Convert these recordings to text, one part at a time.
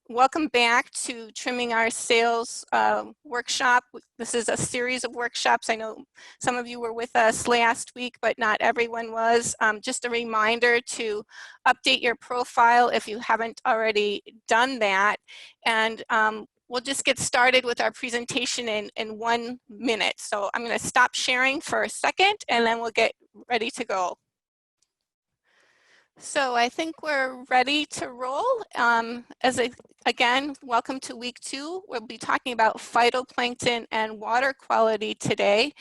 Welcome back to Trimming Our Sails workshop. This is a series of workshops. I know some of you were with us last week, but not everyone was. Just a reminder to update your profile if you haven't already done that. And we'll just get started with our presentation in 1 minute. So I'm going to stop sharing for a second and then we'll get ready to go. So I think we're ready to roll. Again, welcome to week 2. We'll be talking about phytoplankton and water quality today.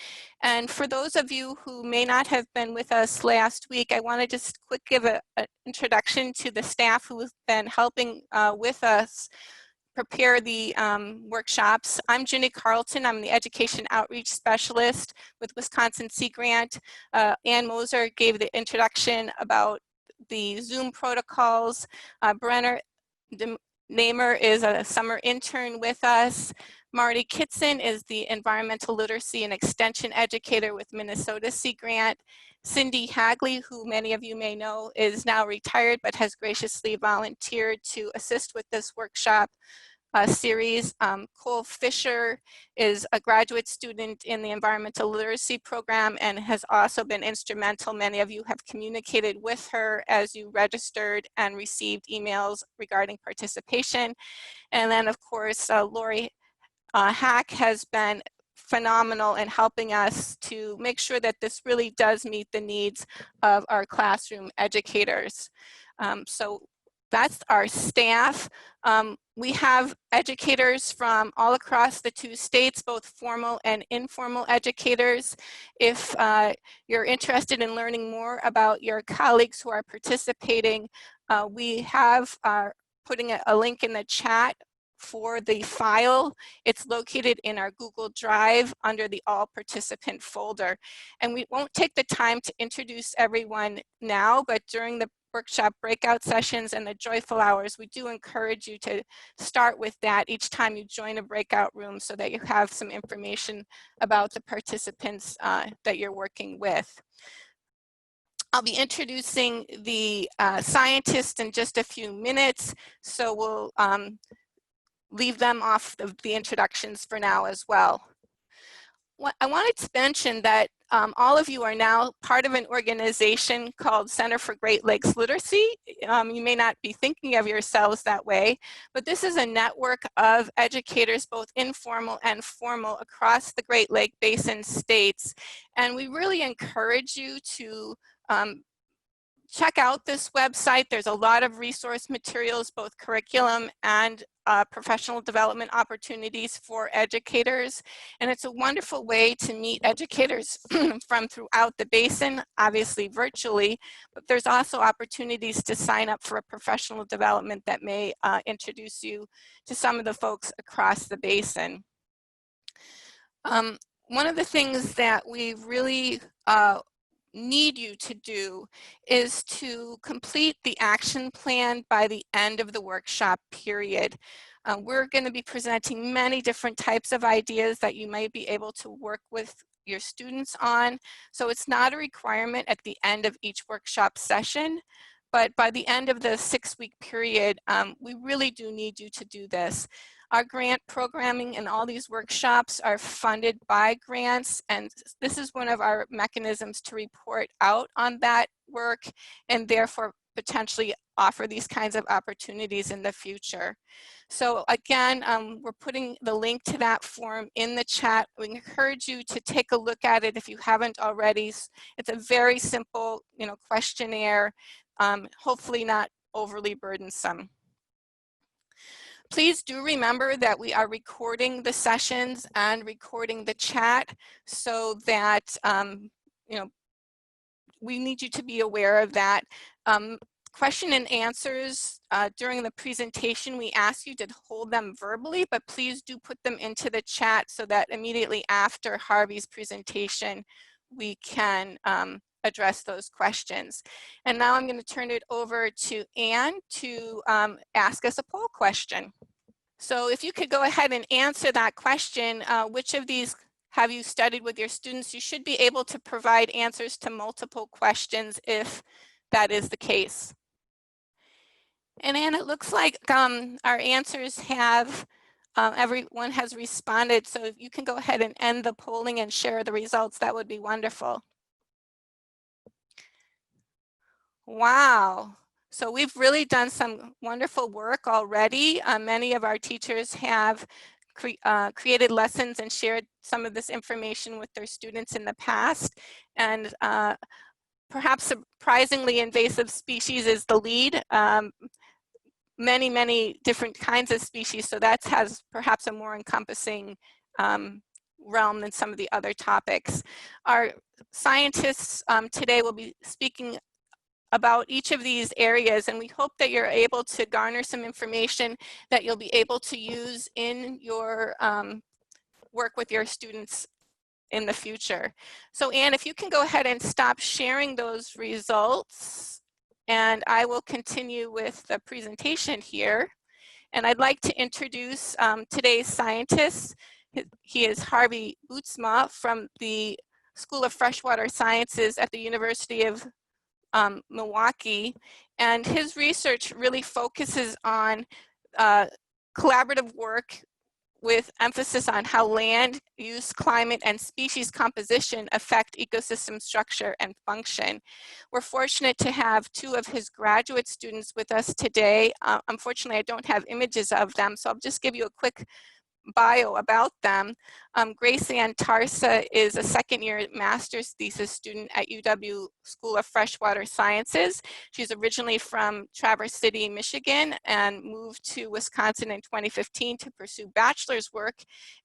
And for those of you who may not have been with us last week, I want to just give an introduction to the staff who have been helping with us prepare the workshops. I'm Ginny Carlton. I'm the Education Outreach Specialist with Wisconsin Sea Grant. Ann Moser gave the introduction about the Zoom protocols. Brenner Namer is a summer intern with us. Marty Kitson is the environmental literacy and extension educator with Minnesota Sea Grant. Cindy Hagley, who many of you may know, is now retired but has graciously volunteered to assist with this workshop series. Cole Fisher is a graduate student in the environmental literacy program and has also been instrumental. Many of you have communicated with her as you registered and received emails regarding participation. And then of course, Lori Hack has been phenomenal in helping us to make sure that this really does meet the needs of our classroom educators. So that's our staff. We have educators from all across the 2 states, both formal and informal educators. If you're interested in learning more about your colleagues who are participating, we have putting a link in the chat for the file. It's located in our Google Drive under the All Participant folder. And we won't take the time to introduce everyone now, but during the workshop breakout sessions and the joyful hours, we do encourage you to start with that each time you join a breakout room so that you have some information about the participants that you're working with. I'll be introducing the scientists in just a few minutes, so we'll leave them off the introductions for now as well. I wanted to mention that all of you are now part of an organization called Center for Great Lakes Literacy. You may not be thinking of yourselves that way, but this is a network of educators, both informal and formal, across the Great Lake Basin states. And we really encourage you to check out this website. There's a lot of resource materials, both curriculum and professional development opportunities for educators. And it's a wonderful way to meet educators from throughout the basin, obviously virtually, but there's also opportunities to sign up for a professional development that may introduce you to some of the folks across the basin. One of the things that we really need you to do is to complete the action plan by the end of the workshop period. We're going to be presenting many different types of ideas that you might be able to work with your students on. So it's not a requirement at the end of each workshop session, but by the end of the 6-week period, we really do need you to do this. Our grant programming and all these workshops are funded by grants, and this is one of our mechanisms to report out on that work and therefore potentially offer these kinds of opportunities in the future. So again, we're putting the link to that form in the chat. We encourage you to take a look at it if you haven't already. It's a very simple, questionnaire, hopefully not overly burdensome. Please do remember that we are recording the sessions and recording the chat so that, we need you to be aware of that. Question and answers during the presentation, we ask you to hold them verbally, but please do put them into the chat so that immediately after Harvey's presentation, we can address those questions. And now I'm going to turn it over to Ann to ask us a poll question. So if you could go ahead and answer that question, which of these have you studied with your students? You should be able to provide answers to multiple questions if that is the case. And Anne, it looks like our answers have, everyone has responded. So if you can go ahead and end the polling and share the results, that would be wonderful. Wow. So we've really done some wonderful work already. Many of our teachers have created lessons and shared some of this information with their students in the past. And perhaps surprisingly, invasive species is the lead. Many different kinds of species, so that has perhaps a more encompassing realm than some of the other topics. Our scientists today will be speaking about each of these areas, and we hope that you're able to garner some information that you'll be able to use in your work with your students in the future. So Anne, if you can go ahead and stop sharing those results, and I will continue with the presentation here. And I'd like to introduce today's scientist. He is Harvey Bootsma from the School of Freshwater Sciences at the University of Milwaukee. And his research really focuses on collaborative work with emphasis on how land use, climate, and species composition affect ecosystem structure and function. We're fortunate to have two of his graduate students with us today. Unfortunately, I don't have images of them, so I'll just give you a quick bio about them. Grace Ann Tarsa is a second-year master's thesis student at UW School of Freshwater Sciences. She's originally from Traverse City, Michigan, and moved to Wisconsin in 2015 to pursue bachelor's work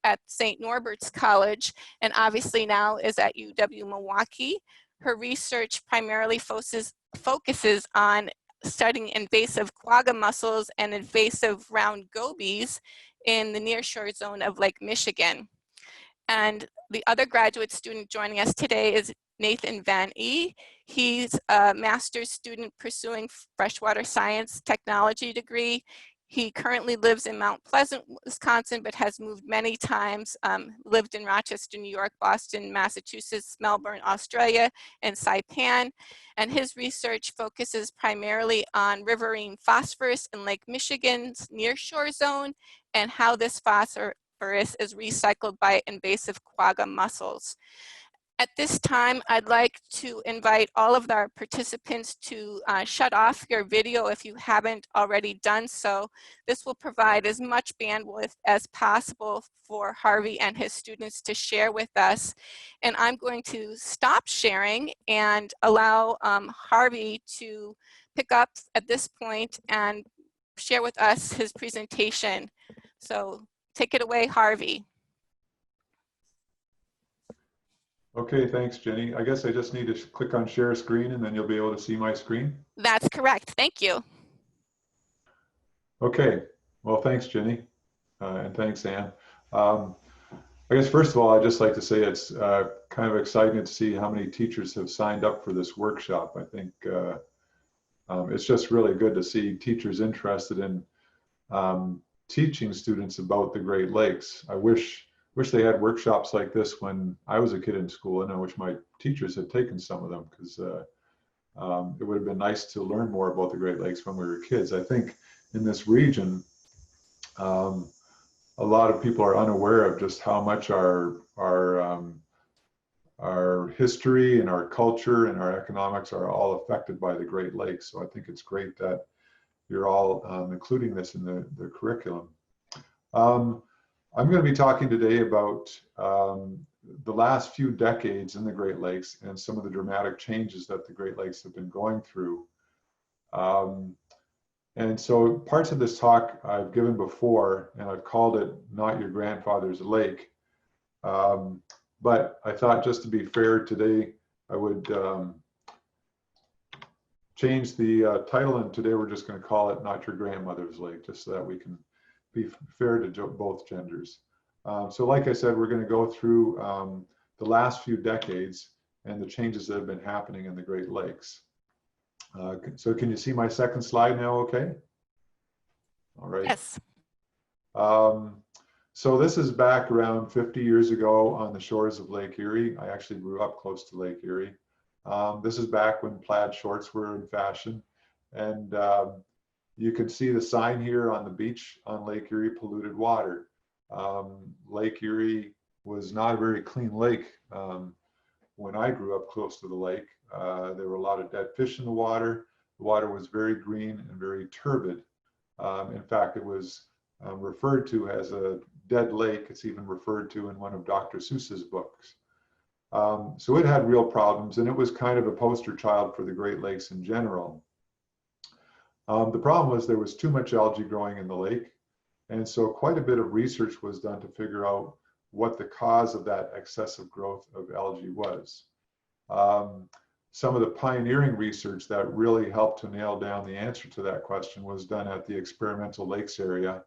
at St. Norbert's College, and obviously now is at UW Milwaukee. Her research primarily focuses on studying invasive quagga mussels and invasive round gobies in the nearshore zone of Lake Michigan. And the other graduate student joining us today is Nathan Van E. He's a master's student pursuing freshwater science technology degree. He currently lives in Mount Pleasant, Wisconsin, but has moved many times, lived in Rochester, New York, Boston, Massachusetts, Melbourne, Australia, and Saipan. And his research focuses primarily on riverine phosphorus in Lake Michigan's nearshore zone and how this phosphorus is recycled by invasive quagga mussels. At this time, I'd like to invite all of our participants to shut off your video if you haven't already done so. This will provide as much bandwidth as possible for Harvey and his students to share with us. And I'm going to stop sharing and allow Harvey to pick up at this point and share with us his presentation. So take it away, Harvey. Okay, thanks, Jenny. I guess I just need to click on share screen and then you'll be able to see my screen. That's correct. Thank you. Okay, well, thanks, Jenny, and thanks, Anne. I guess first of all, I'd just like to say it's kind of exciting to see how many teachers have signed up for this workshop. I think it's just really good to see teachers interested in teaching students about the Great Lakes. I wish they had workshops like this when I was a kid in school, and I wish my teachers had taken some of them, because it would have been nice to learn more about the Great Lakes when we were kids. I think in this region, a lot of people are unaware of just how much our history and our culture and our economics are all affected by the Great Lakes. So I think it's great that you're all including this in the curriculum. I'm going to be talking today about the last few decades in the Great Lakes and some of the dramatic changes that the Great Lakes have been going through. And so parts of this talk I've given before, and I've called it Not Your Grandfather's Lake. But I thought, just to be fair today, I would change the title, and today we're just going to call it Not Your Grandmother's Lake, just so that we can be fair to both genders. So like I said, we're going to go through the last few decades and the changes that have been happening in the Great Lakes. So can you see my second slide now okay? All right. Yes. So this is back around 50 years ago on the shores of Lake Erie. I actually grew up close to Lake Erie. This is back when plaid shorts were in fashion. And You can see the sign here on the beach on Lake Erie, polluted water. Lake Erie was not a very clean lake when I grew up close to the lake. There were a lot of dead fish in the water. The water was very green and very turbid. In fact, it was referred to as a dead lake. It's even referred to in one of Dr. Seuss's books. So it had real problems, and it was kind of a poster child for the Great Lakes in general. The problem was there was too much algae growing in the lake, and so quite a bit of research was done to figure out what the cause of that excessive growth of algae was. Some of the pioneering research that really helped to nail down the answer to that question was done at the Experimental Lakes area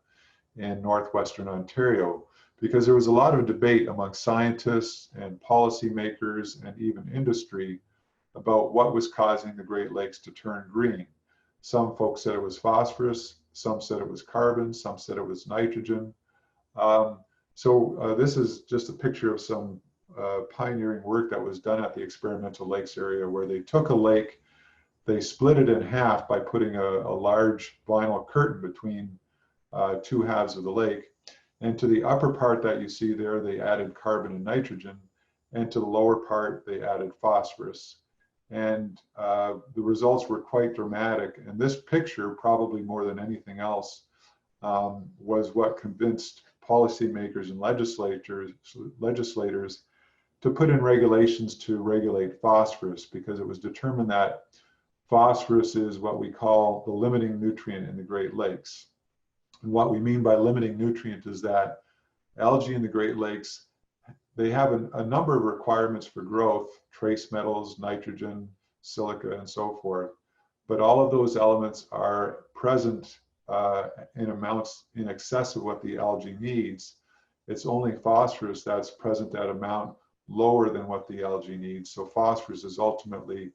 in northwestern Ontario, because there was a lot of debate among scientists and policymakers and even industry about what was causing the Great Lakes to turn green. Some folks said it was phosphorus, some said it was carbon, some said it was nitrogen. This is just a picture of some pioneering work that was done at the Experimental Lakes area, where they took a lake, they split it in half by putting a large vinyl curtain between two halves of the lake. And to the upper part that you see there, they added carbon and nitrogen. And to the lower part, they added phosphorus. And the results were quite dramatic. And this picture, probably more than anything else, was what convinced policymakers and legislators to put in regulations to regulate phosphorus, because it was determined that phosphorus is what we call the limiting nutrient in the Great Lakes. And what we mean by limiting nutrient is that algae in the Great Lakes, they have a number of requirements for growth: trace metals, nitrogen, silica, and so forth. But all of those elements are present in amounts in excess of what the algae needs. It's only phosphorus that's present at amount lower than what the algae needs. So phosphorus is ultimately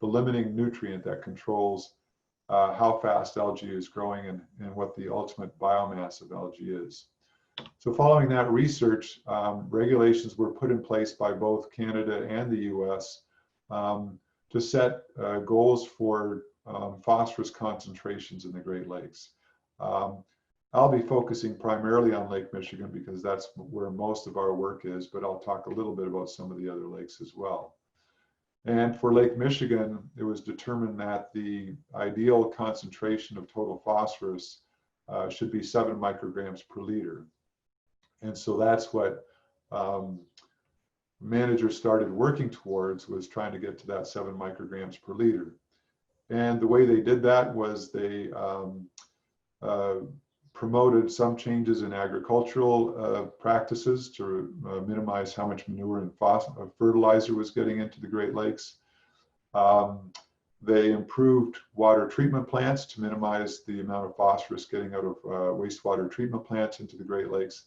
the limiting nutrient that controls how fast algae is growing and what the ultimate biomass of algae is. So following that research, regulations were put in place by both Canada and the US to set goals for phosphorus concentrations in the Great Lakes. I'll be focusing primarily on Lake Michigan because that's where most of our work is, but I'll talk a little bit about some of the other lakes as well. And for Lake Michigan, it was determined that the ideal concentration of total phosphorus should be 7 micrograms per liter. And so that's what managers started working towards, was trying to get to that 7 micrograms per liter. And the way they did that was they promoted some changes in agricultural practices to minimize how much manure and fertilizer was getting into the Great Lakes. They improved water treatment plants to minimize the amount of phosphorus getting out of wastewater treatment plants into the Great Lakes.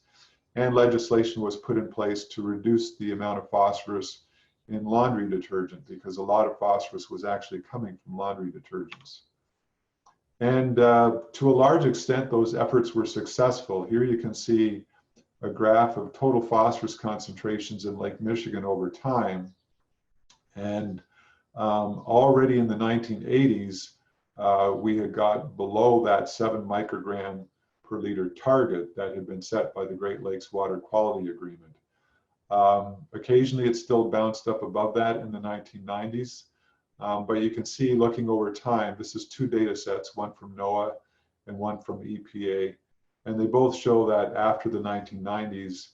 And legislation was put in place to reduce the amount of phosphorus in laundry detergent, because a lot of phosphorus was actually coming from laundry detergents. And to a large extent, those efforts were successful. Here you can see a graph of total phosphorus concentrations in Lake Michigan over time. And already in the 1980s, we had got below that 7 microgram per liter target that had been set by the Great Lakes Water Quality Agreement. Occasionally it still bounced up above that in the 1990s, but you can see, looking over time, this is 2 data sets, one from NOAA and one from EPA, and they both show that after the 1990s,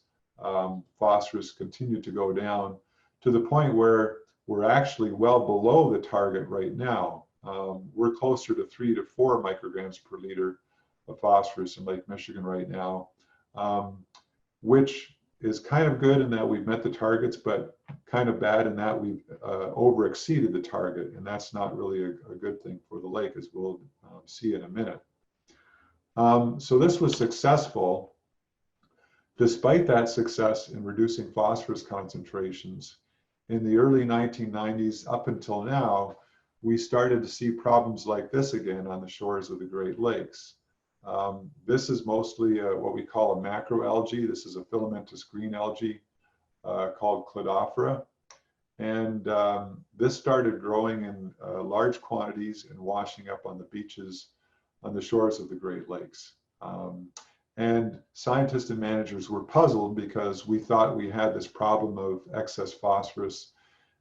phosphorus continued to go down to the point where we're actually well below the target right now. We're closer to 3 to 4 micrograms per liter of phosphorus in Lake Michigan right now, which is kind of good in that we've met the targets, but kind of bad in that we've over exceeded the target, and that's not really a good thing for the lake, as we'll see in a minute. So this was successful. Despite that success in reducing phosphorus concentrations, in the early 1990s up until now, we started to see problems like this again on the shores of the Great Lakes. This is mostly what we call a macroalgae. This is a filamentous green algae called Cladophora. And this started growing in large quantities and washing up on the beaches on the shores of the Great Lakes. And scientists and managers were puzzled because we thought we had this problem of excess phosphorus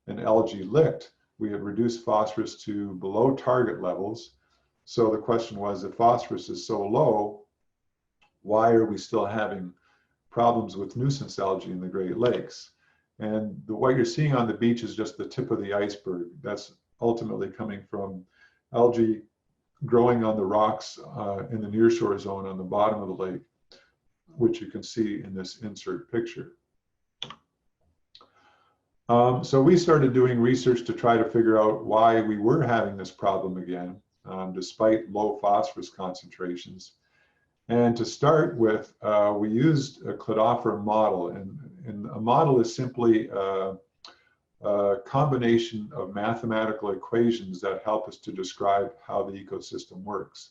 and algae licked. We had reduced phosphorus to below target levels. So the question was, if phosphorus is so low, why are we still having problems with nuisance algae in the Great Lakes? And what you're seeing on the beach is just the tip of the iceberg. That's ultimately coming from algae growing on the rocks in the nearshore zone on the bottom of the lake, which you can see in this insert picture. So we started doing research to try to figure out why we were having this problem again, despite low phosphorus concentrations. And to start with, we used a Cladophora model, and a model is simply a combination of mathematical equations that help us to describe how the ecosystem works.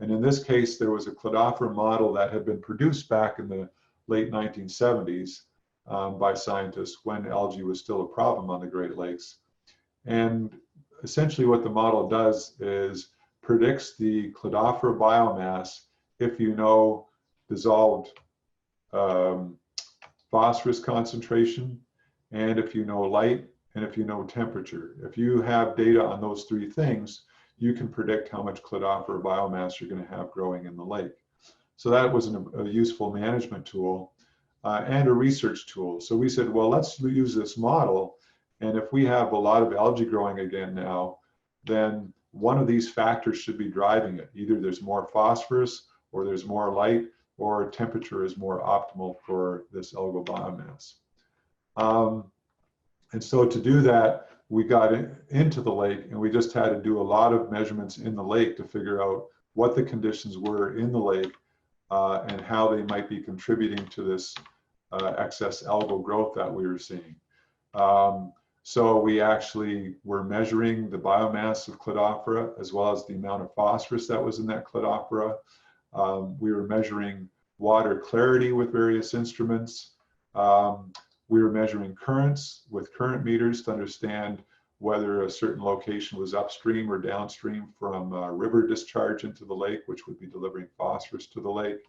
And in this case, there was a Cladophora model that had been produced back in the late 1970s by scientists when algae was still a problem on the Great Lakes. And essentially what the model does is predicts the Cladophora biomass if you know dissolved phosphorus concentration, and if you know light, and if you know temperature. If you have data on those three things, you can predict how much Cladophora biomass you're going to have growing in the lake. So that was a useful management tool and a research tool. So we said, well, let's use this model, and if we have a lot of algae growing again now, then one of these factors should be driving it. Either there's more phosphorus, or there's more light, or temperature is more optimal for this algal biomass. And so to do that, we got into the lake, and we just had to do a lot of measurements in the lake to figure out what the conditions were in the lake and how they might be contributing to this excess algal growth that we were seeing. So we actually were measuring the biomass of Cladophora as well as the amount of phosphorus that was in that Cladophora. We were measuring water clarity with various instruments. We were measuring currents with current meters to understand whether a certain location was upstream or downstream from river discharge into the lake, which would be delivering phosphorus to the lake.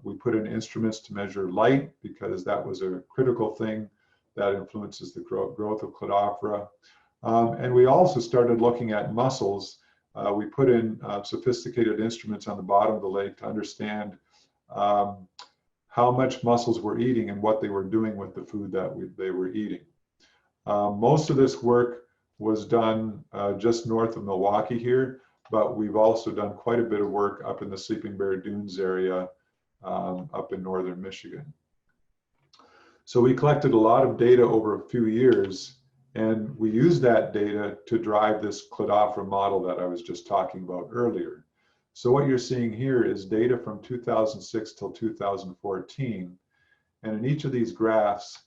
We put in instruments to measure light because that was a critical thing that influences the growth of Cladophora. And we also started looking at mussels. We put in sophisticated instruments on the bottom of the lake to understand how much mussels were eating and what they were doing with the food that they were eating. Most of this work was done just north of Milwaukee here, but we've also done quite a bit of work up in the Sleeping Bear Dunes area up in northern Michigan. So we collected a lot of data over a few years, and we used that data to drive this Cladophora model that I was just talking about earlier. So what you're seeing here is data from 2006 till 2014. And in each of these graphs,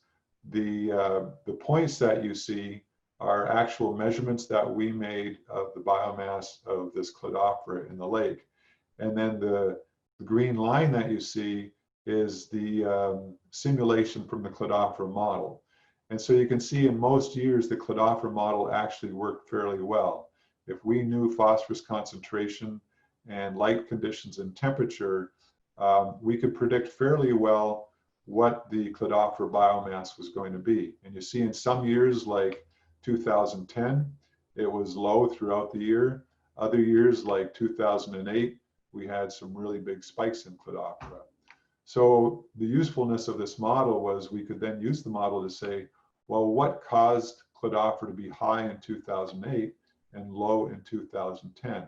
the points that you see are actual measurements that we made of the biomass of this Cladophora in the lake. And then the green line that you see is the simulation from the Cladophora model. And so you can see in most years, the Cladophora model actually worked fairly well. If we knew phosphorus concentration and light conditions and temperature, we could predict fairly well what the Cladophora biomass was going to be. And you see in some years like 2010, it was low throughout the year. Other years like 2008, we had some really big spikes in Cladophora. So the usefulness of this model was we could then use the model to say, well, what caused Cladophora to be high in 2008 and low in 2010?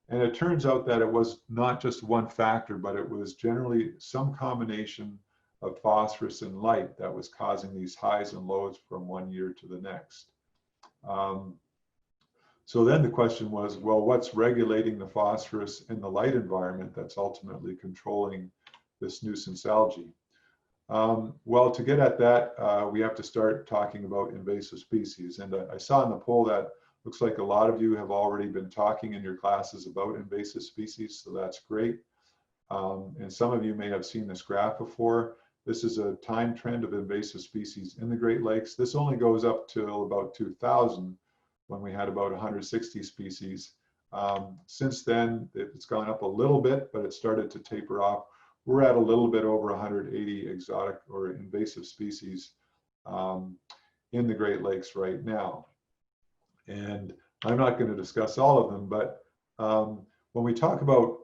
And it turns out that it was not just one factor, but it was generally some combination of phosphorus and light that was causing these highs and lows from one year to the next. So then the question was, well, what's regulating the phosphorus in the light environment that's ultimately controlling this nuisance algae? Well, to get at that, we have to start talking about invasive species. And I saw in the poll that looks like a lot of you have already been talking in your classes about invasive species, so that's great. And some of you may have seen this graph before. This is a time trend of invasive species in the Great Lakes. This only goes up till about 2000, when we had about 160 species. Since then, it's gone up a little bit, but it started to taper off. We're at a little bit over 180 exotic or invasive species in the Great Lakes right now. And I'm not going to discuss all of them, but when we talk about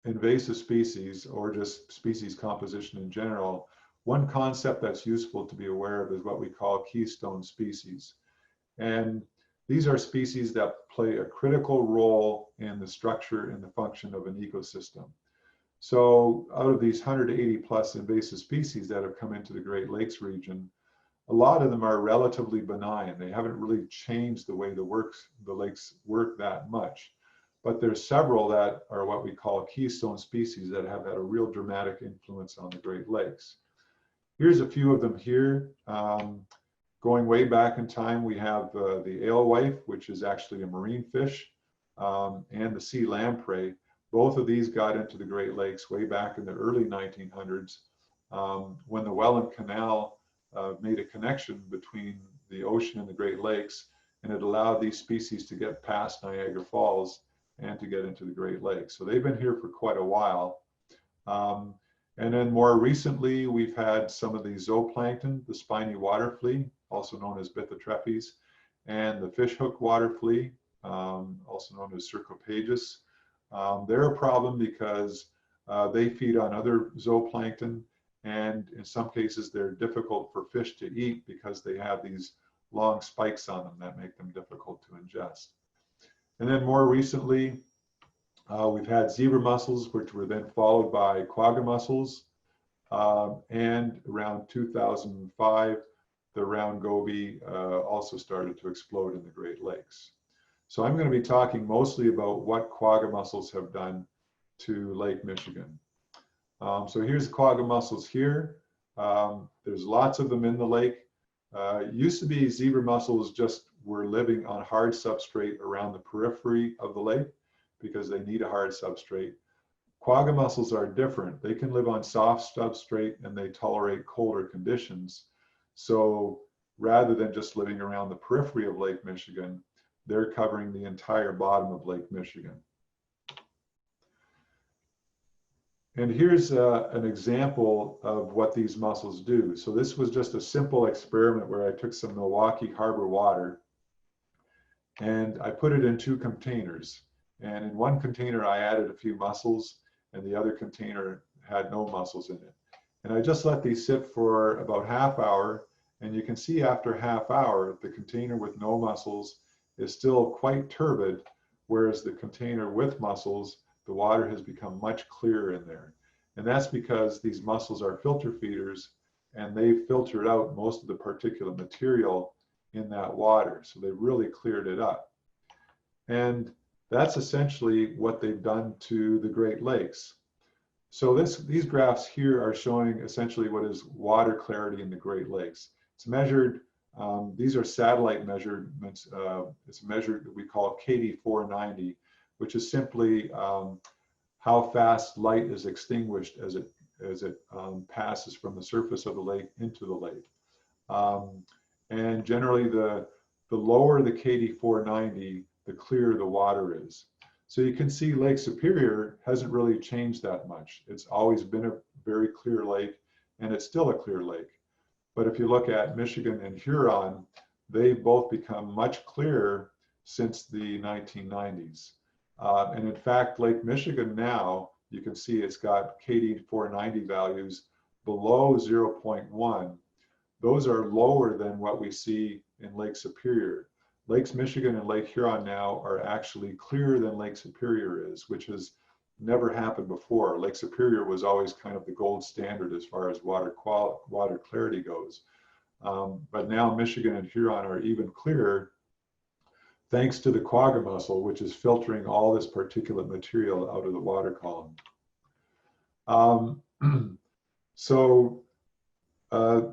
invasive species or just species composition in general, one concept that's useful to be aware of is what we call keystone species. And these are species that play a critical role in the structure and the function of an ecosystem. So out of these 180 plus invasive species that have come into the Great Lakes region, a lot of them are relatively benign. They haven't really changed the way the lakes work that much. But there's several that are what we call keystone species that have had a real dramatic influence on the Great Lakes. Here's a few of them here. Going way back in time, we have the alewife, which is actually a marine fish, and the sea lamprey. Both of these got into the Great Lakes way back in the early 1900s when the Welland Canal made a connection between the ocean and the Great Lakes, and it allowed these species to get past Niagara Falls and to get into the Great Lakes. So they've been here for quite a while. And then more recently, we've had some of the zooplankton, the spiny water flea, also known as Bithotrephes, and the fishhook water flea, also known as Cercopagus. They're a problem because they feed on other zooplankton, and in some cases they're difficult for fish to eat because they have these long spikes on them that make them difficult to ingest. And then more recently, we've had zebra mussels, which were then followed by quagga mussels. And around 2005, the round goby also started to explode in the Great Lakes. So I'm going to be talking mostly about what quagga mussels have done to Lake Michigan. So here's quagga mussels here. There's lots of them in the lake. It used to be zebra mussels just were living on hard substrate around the periphery of the lake because they need a hard substrate. Quagga mussels are different. They can live on soft substrate and they tolerate colder conditions. So rather than just living around the periphery of Lake Michigan, they're covering the entire bottom of Lake Michigan. And here's an example of what these mussels do. So this was just a simple experiment where I took some Milwaukee harbor water and I put it in 2 containers. And in one container, I added a few mussels, and the other container had no mussels in it. And I just let these sit for about half hour. And you can see after half hour, the container with no mussels is still quite turbid, whereas the container with mussels, the water has become much clearer in there. And that's because these mussels are filter feeders and they've filtered out most of the particulate material in that water. So they've really cleared it up. And that's essentially what they've done to the Great Lakes. So these graphs here are showing essentially what is water clarity in the Great Lakes. It's measured, these are satellite measurements. It's measured, we call KD 490, which is simply how fast light is extinguished as it passes from the surface of the lake into the lake. And generally, the lower the KD 490, the clearer the water is. So you can see Lake Superior hasn't really changed that much. It's always been a very clear lake, and it's still a clear lake. But if you look at Michigan and Huron, they've both become much clearer since the 1990s. And in fact, Lake Michigan now, you can see it's got KD 490 values below 0.1. Those are lower than what we see in Lake Superior. Lakes Michigan and Lake Huron now are actually clearer than Lake Superior is, which has never happened before. Lake Superior was always kind of the gold standard as far as water clarity goes. But now Michigan and Huron are even clearer thanks to the quagga mussel, which is filtering all this particulate material out of the water column.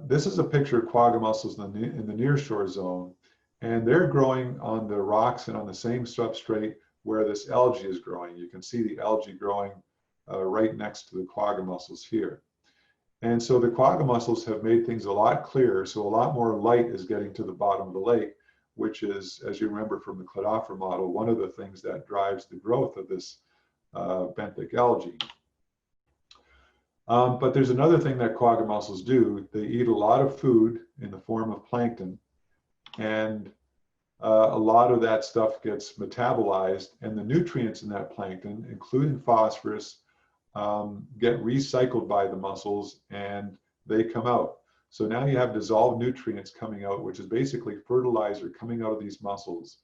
This is a picture of quagga mussels in the nearshore zone, and they're growing on the rocks and on the same substrate where this algae is growing. You can see the algae growing right next to the quagga mussels here. And so the quagga mussels have made things a lot clearer, so a lot more light is getting to the bottom of the lake, which is, as you remember from the Cladophora model, one of the things that drives the growth of this benthic algae. But there's another thing that quagga mussels do. They eat a lot of food in the form of plankton, and a lot of that stuff gets metabolized, and the nutrients in that plankton, including phosphorus, get recycled by the mussels and they come out. So now you have dissolved nutrients coming out, which is basically fertilizer coming out of these mussels.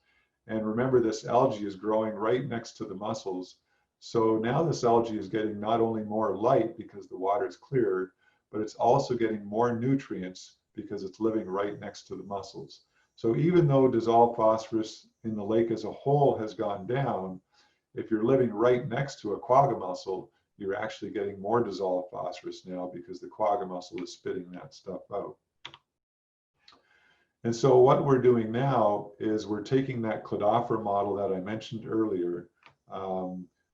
And remember, this algae is growing right next to the mussels. So now this algae is getting not only more light because the water is cleared, but it's also getting more nutrients because it's living right next to the mussels. So even though dissolved phosphorus in the lake as a whole has gone down, if you're living right next to a quagga mussel, you're actually getting more dissolved phosphorus now because the quagga mussel is spitting that stuff out. And so what we're doing now is we're taking that Cladophora model that I mentioned earlier,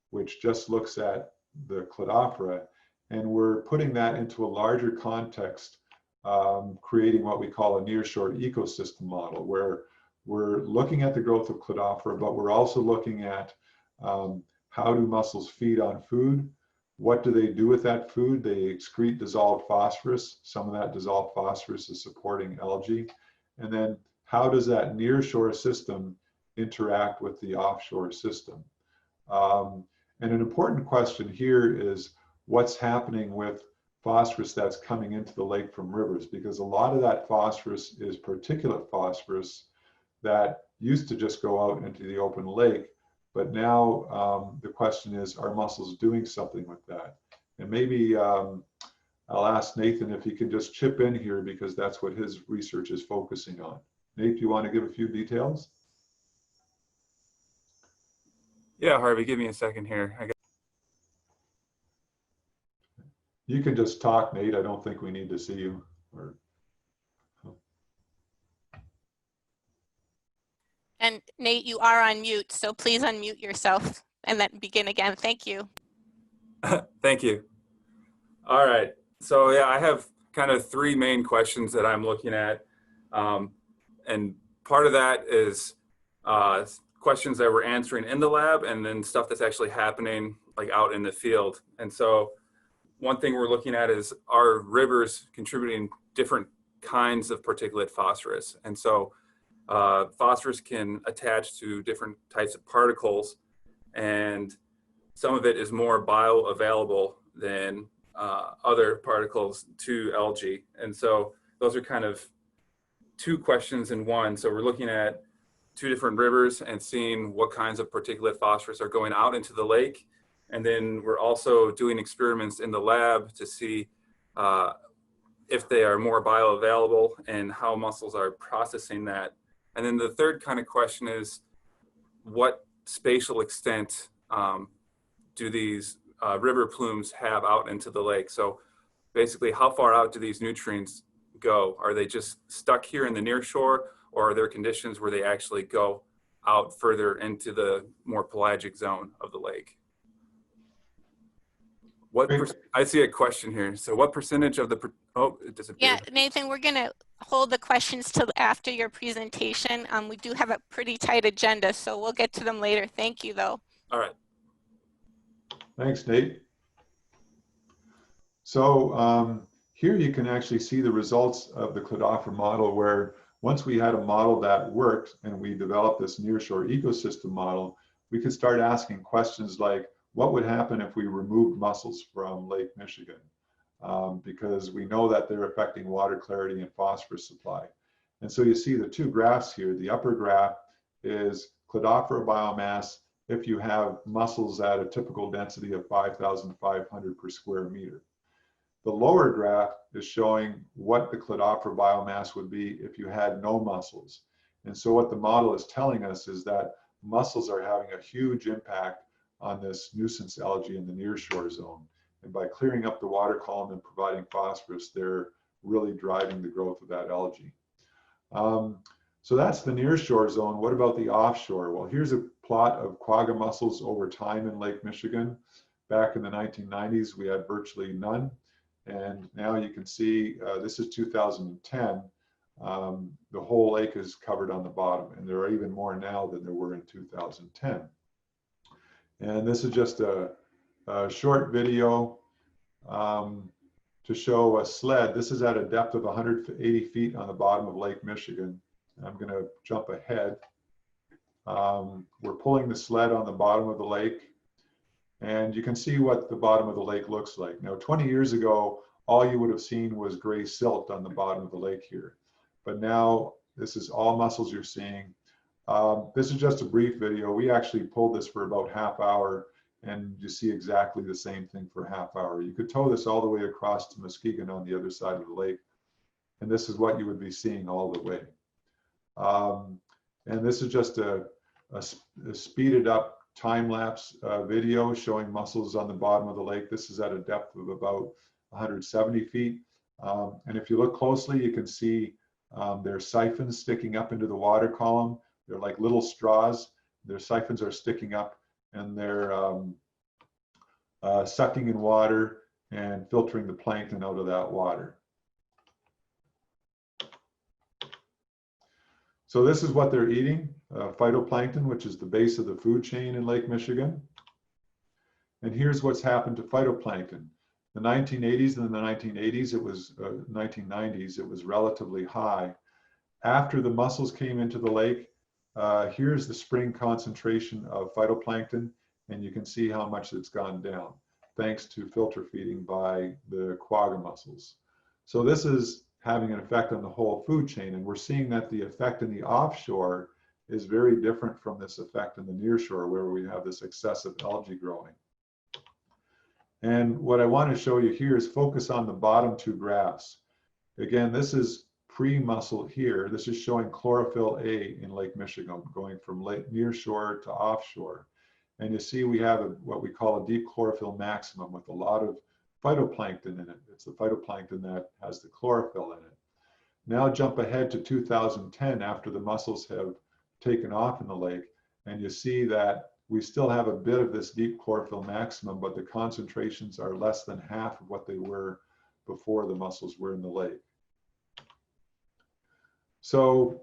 which just looks at the Cladophora, and we're putting that into a larger context, creating what we call a nearshore ecosystem model, where we're looking at the growth of Cladophora, but we're also looking at how do mussels feed on food? What do they do with that food? They excrete dissolved phosphorus. Some of that dissolved phosphorus is supporting algae. And then how does that nearshore system interact with the offshore system? And an important question here is what's happening with phosphorus that's coming into the lake from rivers, because a lot of that phosphorus is particulate phosphorus that used to just go out into the open lake. But now the question is, are mussels doing something with that? And maybe I'll ask Nathan if he can just chip in here, because that's what his research is focusing on. Nate, do you want to give a few details? Yeah, Harvey, give me a second here. You can just talk, Nate. I don't think we need to see you. And Nate, you are on mute, so please unmute yourself and then begin again. Thank you. Thank you. All right. So yeah, I have kind of three main questions that I'm looking at. And part of that is questions that we're answering in the lab, and then stuff that's actually happening like out in the field. And so one thing we're looking at is, are rivers contributing different kinds of particulate phosphorus? And so phosphorus can attach to different types of particles, and some of it is more bioavailable than other particles to algae. And so those are kind of two questions in one. So we're looking at two different rivers and seeing what kinds of particulate phosphorus are going out into the lake. And then we're also doing experiments in the lab to see if they are more bioavailable and how mussels are processing that. And then the third kind of question is, what spatial extent do these river plumes have out into the lake? So basically, how far out do these nutrients go? Are they just stuck here in the near shore, or are there conditions where they actually go out further into the more pelagic zone of the lake? I see a question here. So what percentage of the, oh, it disappeared. Yeah, Nathan, we're going to hold the questions till after your presentation. We do have a pretty tight agenda, so we'll get to them later. Thank you, though. All right. Thanks, Nate. So here you can actually see the results of the Cladophora model, where once we had a model that worked and we developed this nearshore ecosystem model, we could start asking questions like, what would happen if we removed mussels from Lake Michigan? Because we know that they're affecting water clarity and phosphorus supply. And so you see the two graphs here. The upper graph is Cladophora biomass if you have mussels at a typical density of 5,500 per square meter. The lower graph is showing what the Cladophora biomass would be if you had no mussels. And so what the model is telling us is that mussels are having a huge impact on this nuisance algae in the nearshore zone. And by clearing up the water column and providing phosphorus, they're really driving the growth of that algae. So that's the nearshore zone. What about the offshore? Well, here's a plot of quagga mussels over time in Lake Michigan. Back in the 1990s, we had virtually none. And now you can see, this is 2010. the whole lake is covered on the bottom, and there are even more now than there were in 2010. And this is just a short video to show a sled. This is at a depth of 180 feet on the bottom of Lake Michigan. I'm going to jump ahead. We're pulling the sled on the bottom of the lake, and you can see what the bottom of the lake looks like. Now, 20 years ago, all you would have seen was gray silt on the bottom of the lake here. But now this is all mussels you're seeing. This is just a brief video. We actually pulled this for about half hour, and you see exactly the same thing for half hour. You could tow this all the way across to Muskegon on the other side of the lake, and this is what you would be seeing all the way. And this is just a speeded up time-lapse video showing mussels on the bottom of the lake. This is at a depth of about 170 feet. And if you look closely, you can see their siphons sticking up into the water column. They're like little straws. Their siphons are sticking up, and they're sucking in water and filtering the plankton out of that water. So this is what they're eating, phytoplankton, which is the base of the food chain in Lake Michigan. And here's what's happened to phytoplankton. The 1980s and the 1990s, it was relatively high. After the mussels came into the lake, here's the spring concentration of phytoplankton, and you can see how much it's gone down, thanks to filter feeding by the quagga mussels. So this is having an effect on the whole food chain, and we're seeing that the effect in the offshore is very different from this effect in the nearshore, where we have this excessive algae growing. And what I want to show you here is focus on the bottom two graphs. Again, this is pre-mussel here. This is showing chlorophyll A in Lake Michigan, going from nearshore to offshore. And you see we have what we call a deep chlorophyll maximum with a lot of phytoplankton in it. It's the phytoplankton that has the chlorophyll in it. Now jump ahead to 2010 after the mussels have taken off in the lake, and you see that we still have a bit of this deep chlorophyll maximum, but the concentrations are less than half of what they were before the mussels were in the lake. So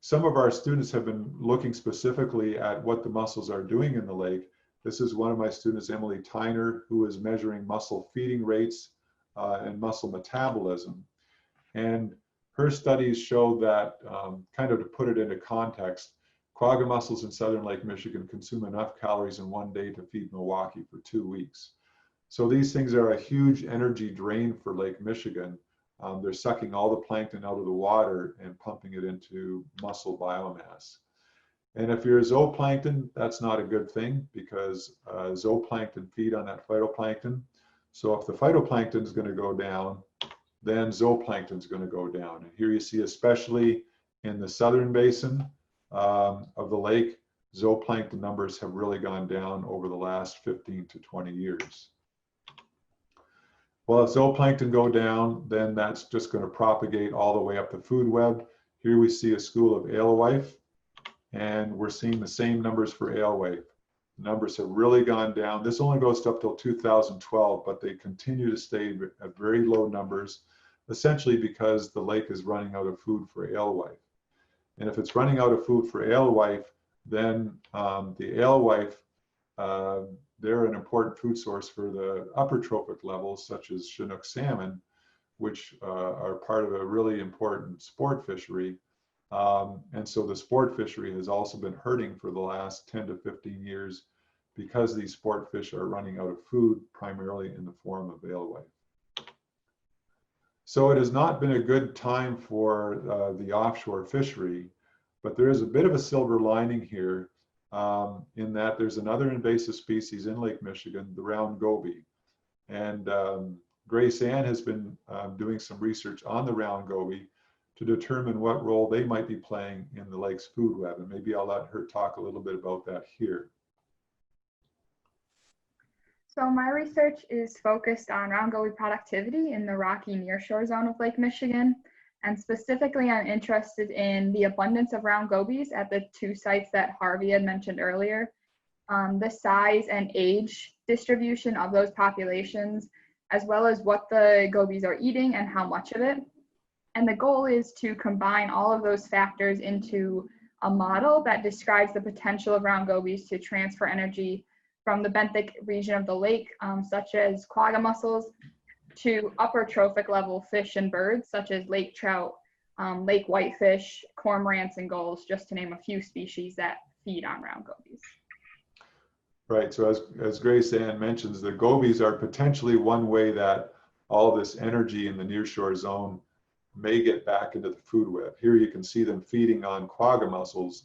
some of our students have been looking specifically at what the mussels are doing in the lake. This is one of my students, Emily Tyner, who is measuring mussel feeding rates and mussel metabolism. And her studies show that, kind of to put it into context, quagga mussels in southern Lake Michigan consume enough calories in one day to feed Milwaukee for 2 weeks. So these things are a huge energy drain for Lake Michigan. They're sucking all the plankton out of the water and pumping it into mussel biomass. And if you're a zooplankton, that's not a good thing, because zooplankton feed on that phytoplankton. So if the phytoplankton is going to go down, then zooplankton is going to go down. And here you see, especially in the southern basin of the lake, zooplankton numbers have really gone down over the last 15 to 20 years. Well, if zooplankton go down, then that's just going to propagate all the way up the food web. Here we see a school of alewife, and we're seeing the same numbers for alewife. The numbers have really gone down. This only goes up till 2012, but they continue to stay at very low numbers, essentially because the lake is running out of food for alewife. And if it's running out of food for alewife, then the alewife, they're an important food source for the upper trophic levels, such as Chinook salmon, which are part of a really important sport fishery. And so the sport fishery has also been hurting for the last 10 to 15 years because these sport fish are running out of food, primarily in the form of alewife. So it has not been a good time for the offshore fishery, but there is a bit of a silver lining here, in that there's another invasive species in Lake Michigan, the round goby. And Grace Ann has been doing some research on the round goby to determine what role they might be playing in the lake's food web. And maybe I'll let her talk a little bit about that here. So my research is focused on round goby productivity in the rocky nearshore zone of Lake Michigan. And specifically, I'm interested in the abundance of round gobies at the 2 sites that Harvey had mentioned earlier, the size and age distribution of those populations, as well as what the gobies are eating and how much of it. And the goal is to combine all of those factors into a model that describes the potential of round gobies to transfer energy from the benthic region of the lake, such as quagga mussels, to upper trophic level fish and birds, such as lake trout, lake whitefish, cormorants, and gulls, just to name a few species that feed on round gobies. Right, so as Grace Ann mentions, the gobies are potentially one way that all this energy in the nearshore zone may get back into the food web. Here you can see them feeding on quagga mussels.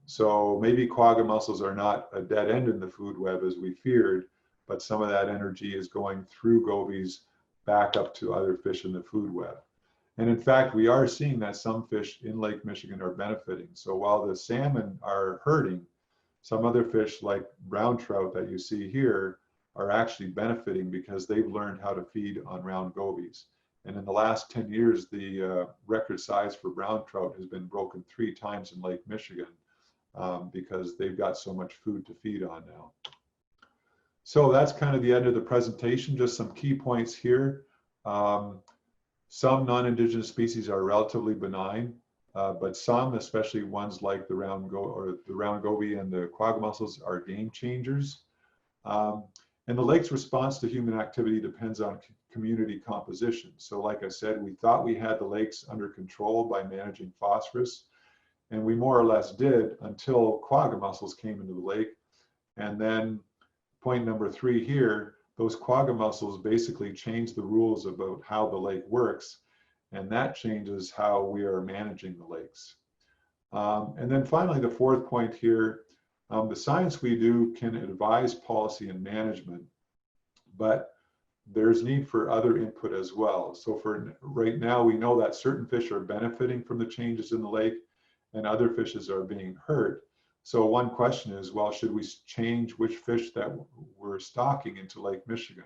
So maybe quagga mussels are not a dead end in the food web as we feared, but some of that energy is going through gobies back up to other fish in the food web. And in fact, we are seeing that some fish in Lake Michigan are benefiting. So while the salmon are hurting, some other fish like brown trout that you see here are actually benefiting because they've learned how to feed on round gobies. And in the last 10 years, the record size for brown trout has been broken 3 times in Lake Michigan because they've got so much food to feed on now. So that's kind of the end of the presentation. Just some key points here. Some non-indigenous species are relatively benign, but some, especially ones like the round goby and the quagga mussels, are game changers. And the lake's response to human activity depends on community composition. So like I said, we thought we had the lakes under control by managing phosphorus, and we more or less did until quagga mussels came into the lake. And then point number 3 here, those quagga mussels basically change the rules about how the lake works, and that changes how we are managing the lakes. And then finally, the 4th point here, the science we do can advise policy and management, but there's need for other input as well. So for right now, we know that certain fish are benefiting from the changes in the lake and other fishes are being hurt. So one question is, well, should we change which fish that we're stocking into Lake Michigan?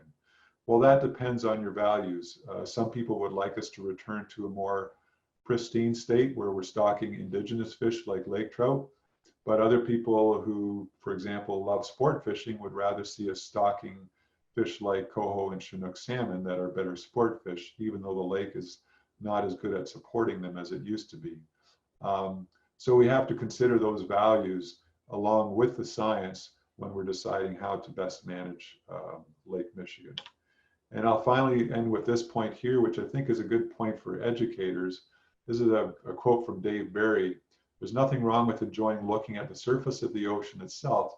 Well, that depends on your values. Some people would like us to return to a more pristine state where we're stocking indigenous fish like lake trout. But other people who, for example, love sport fishing would rather see us stocking fish like coho and Chinook salmon that are better sport fish, even though the lake is not as good at supporting them as it used to be. So we have to consider those values along with the science when we're deciding how to best manage Lake Michigan. And I'll finally end with this point here, which I think is a good point for educators. This is a quote from Dave Barry. There's nothing wrong with enjoying looking at the surface of the ocean itself,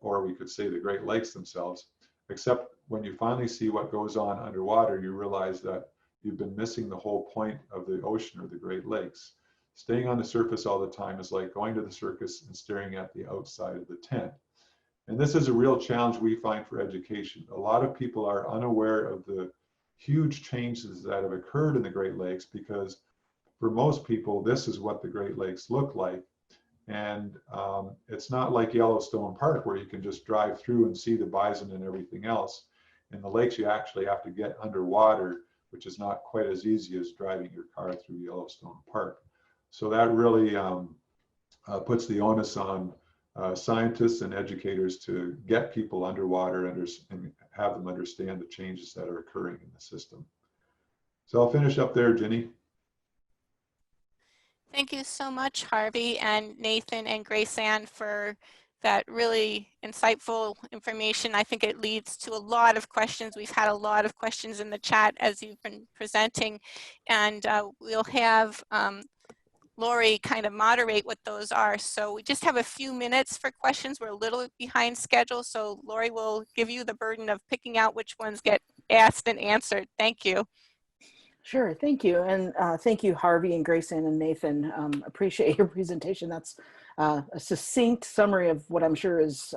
or we could say the Great Lakes themselves, except when you finally see what goes on underwater, you realize that you've been missing the whole point of the ocean or the Great Lakes. Staying on the surface all the time is like going to the circus and staring at the outside of the tent. And this is a real challenge we find for education. A lot of people are unaware of the huge changes that have occurred in the Great Lakes because for most people, this is what the Great Lakes look like. And it's not like Yellowstone Park where you can just drive through and see the bison and everything else. In the lakes, you actually have to get underwater, which is not quite as easy as driving your car through Yellowstone Park. So that really puts the onus on scientists and educators to get people underwater and have them understand the changes that are occurring in the system. So I'll finish up there, Ginny. Thank you so much, Harvey and Nathan and Grace Ann, for that really insightful information. I think it leads to a lot of questions. We've had a lot of questions in the chat as you've been presenting, and we'll have Lori kind of moderate what those are. So we just have a few minutes for questions. We're a little behind schedule, so Lori will give you the burden of picking out which ones get asked and answered. Thank you. Sure, thank you. And thank you, Harvey and Grayson and Nathan. Appreciate your presentation. That's a succinct summary of what I'm sure is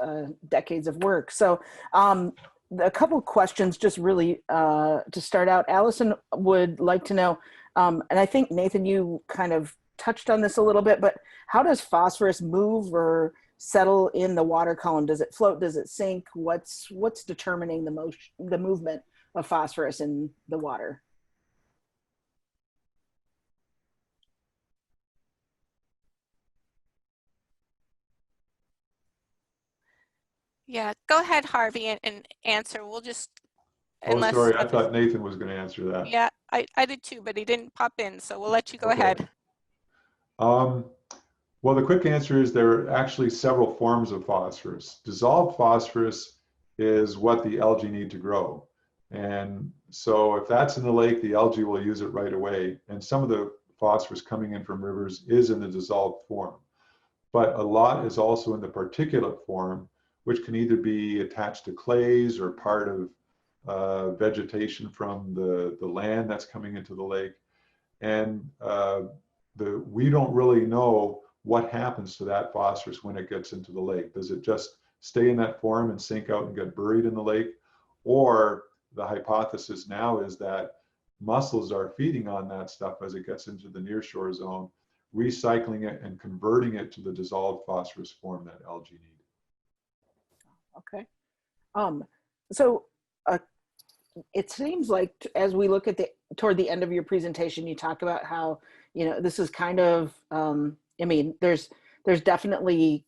decades of work. So a couple questions just really to start out. Allison would like to know, and I think Nathan, you kind of touched on this a little bit, but how does phosphorus move or settle in the water column? Does it float? Does it sink? What's determining the movement of phosphorus in the water? Yeah, go ahead, Harvey, and answer. We'll just, Oh, sorry, I thought Nathan was going to answer that. Yeah, I did too, but he didn't pop in, so we'll let you go Okay. ahead. Well, the quick answer is there are actually several forms of phosphorus. Dissolved phosphorus is what the algae need to grow. And so if that's in the lake, the algae will use it right away. And some of the phosphorus coming in from rivers is in the dissolved form. But a lot is also in the particulate form, which can either be attached to clays or part of vegetation from the land that's coming into the lake. And we don't really know what happens to that phosphorus when it gets into the lake. Does it just stay in that form and sink out and get buried in the lake? Or the hypothesis now is that mussels are feeding on that stuff as it gets into the nearshore zone, recycling it and converting it to the dissolved phosphorus form that algae need. Okay. So it seems like as we look at toward the end of your presentation, you talk about how, you know, this is kind of, I mean, there's definitely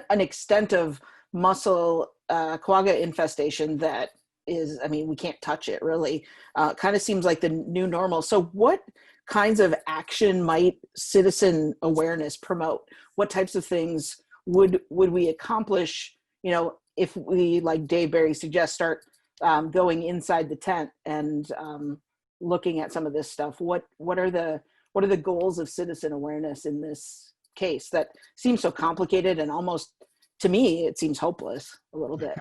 an extent of mussel quagga infestation that is, I mean, we can't touch it really. Kind of seems like the new normal. So what kinds of action might citizen awareness promote? What types of things would we accomplish, you know, if we, like Dave Barry suggests, start going inside the tent and looking at some of this stuff? What are the goals of citizen awareness in this case that seems so complicated and almost, to me, it seems hopeless a little bit?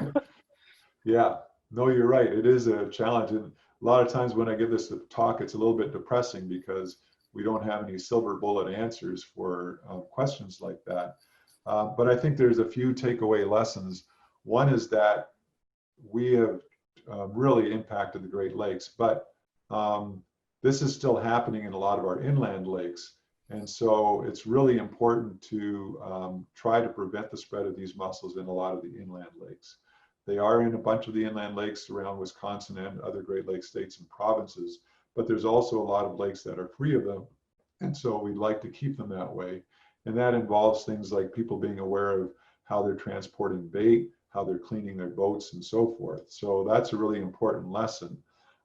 Yeah, no, you're right. It is a challenge. And a lot of times when I give this talk, it's a little bit depressing because we don't have any silver bullet answers for questions like that. But I think there's a few takeaway lessons. One is that we have really impacted the Great Lakes, but this is still happening in a lot of our inland lakes. And so it's really important to try to prevent the spread of these mussels in a lot of the inland lakes. They are in a bunch of the inland lakes around Wisconsin and other Great Lakes states and provinces, but there's also a lot of lakes that are free of them. And so we'd like to keep them that way. And that involves things like people being aware of how they're transporting bait, how they're cleaning their boats and so forth. So that's a really important lesson.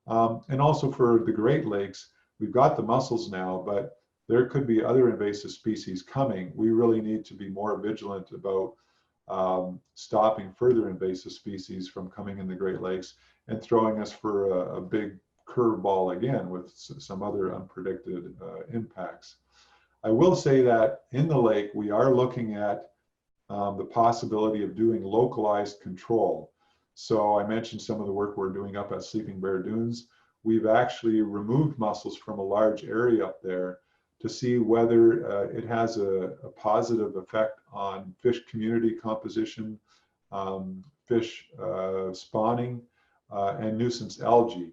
And also for the Great Lakes, we've got the mussels now, but there could be other invasive species coming. We really need to be more vigilant about stopping further invasive species from coming in the Great Lakes and throwing us for a big curveball again with some other unpredicted impacts. I will say that in the lake, we are looking at the possibility of doing localized control. So I mentioned some of the work we're doing up at Sleeping Bear Dunes. We've actually removed mussels from a large area up there to see whether it has a positive effect on fish community composition, fish spawning, and nuisance algae.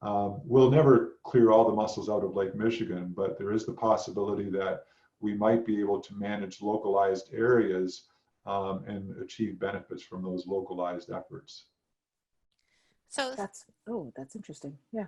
We'll never clear all the mussels out of Lake Michigan, but there is the possibility that we might be able to manage localized areas and achieve benefits from those localized efforts. So That's interesting. Yeah.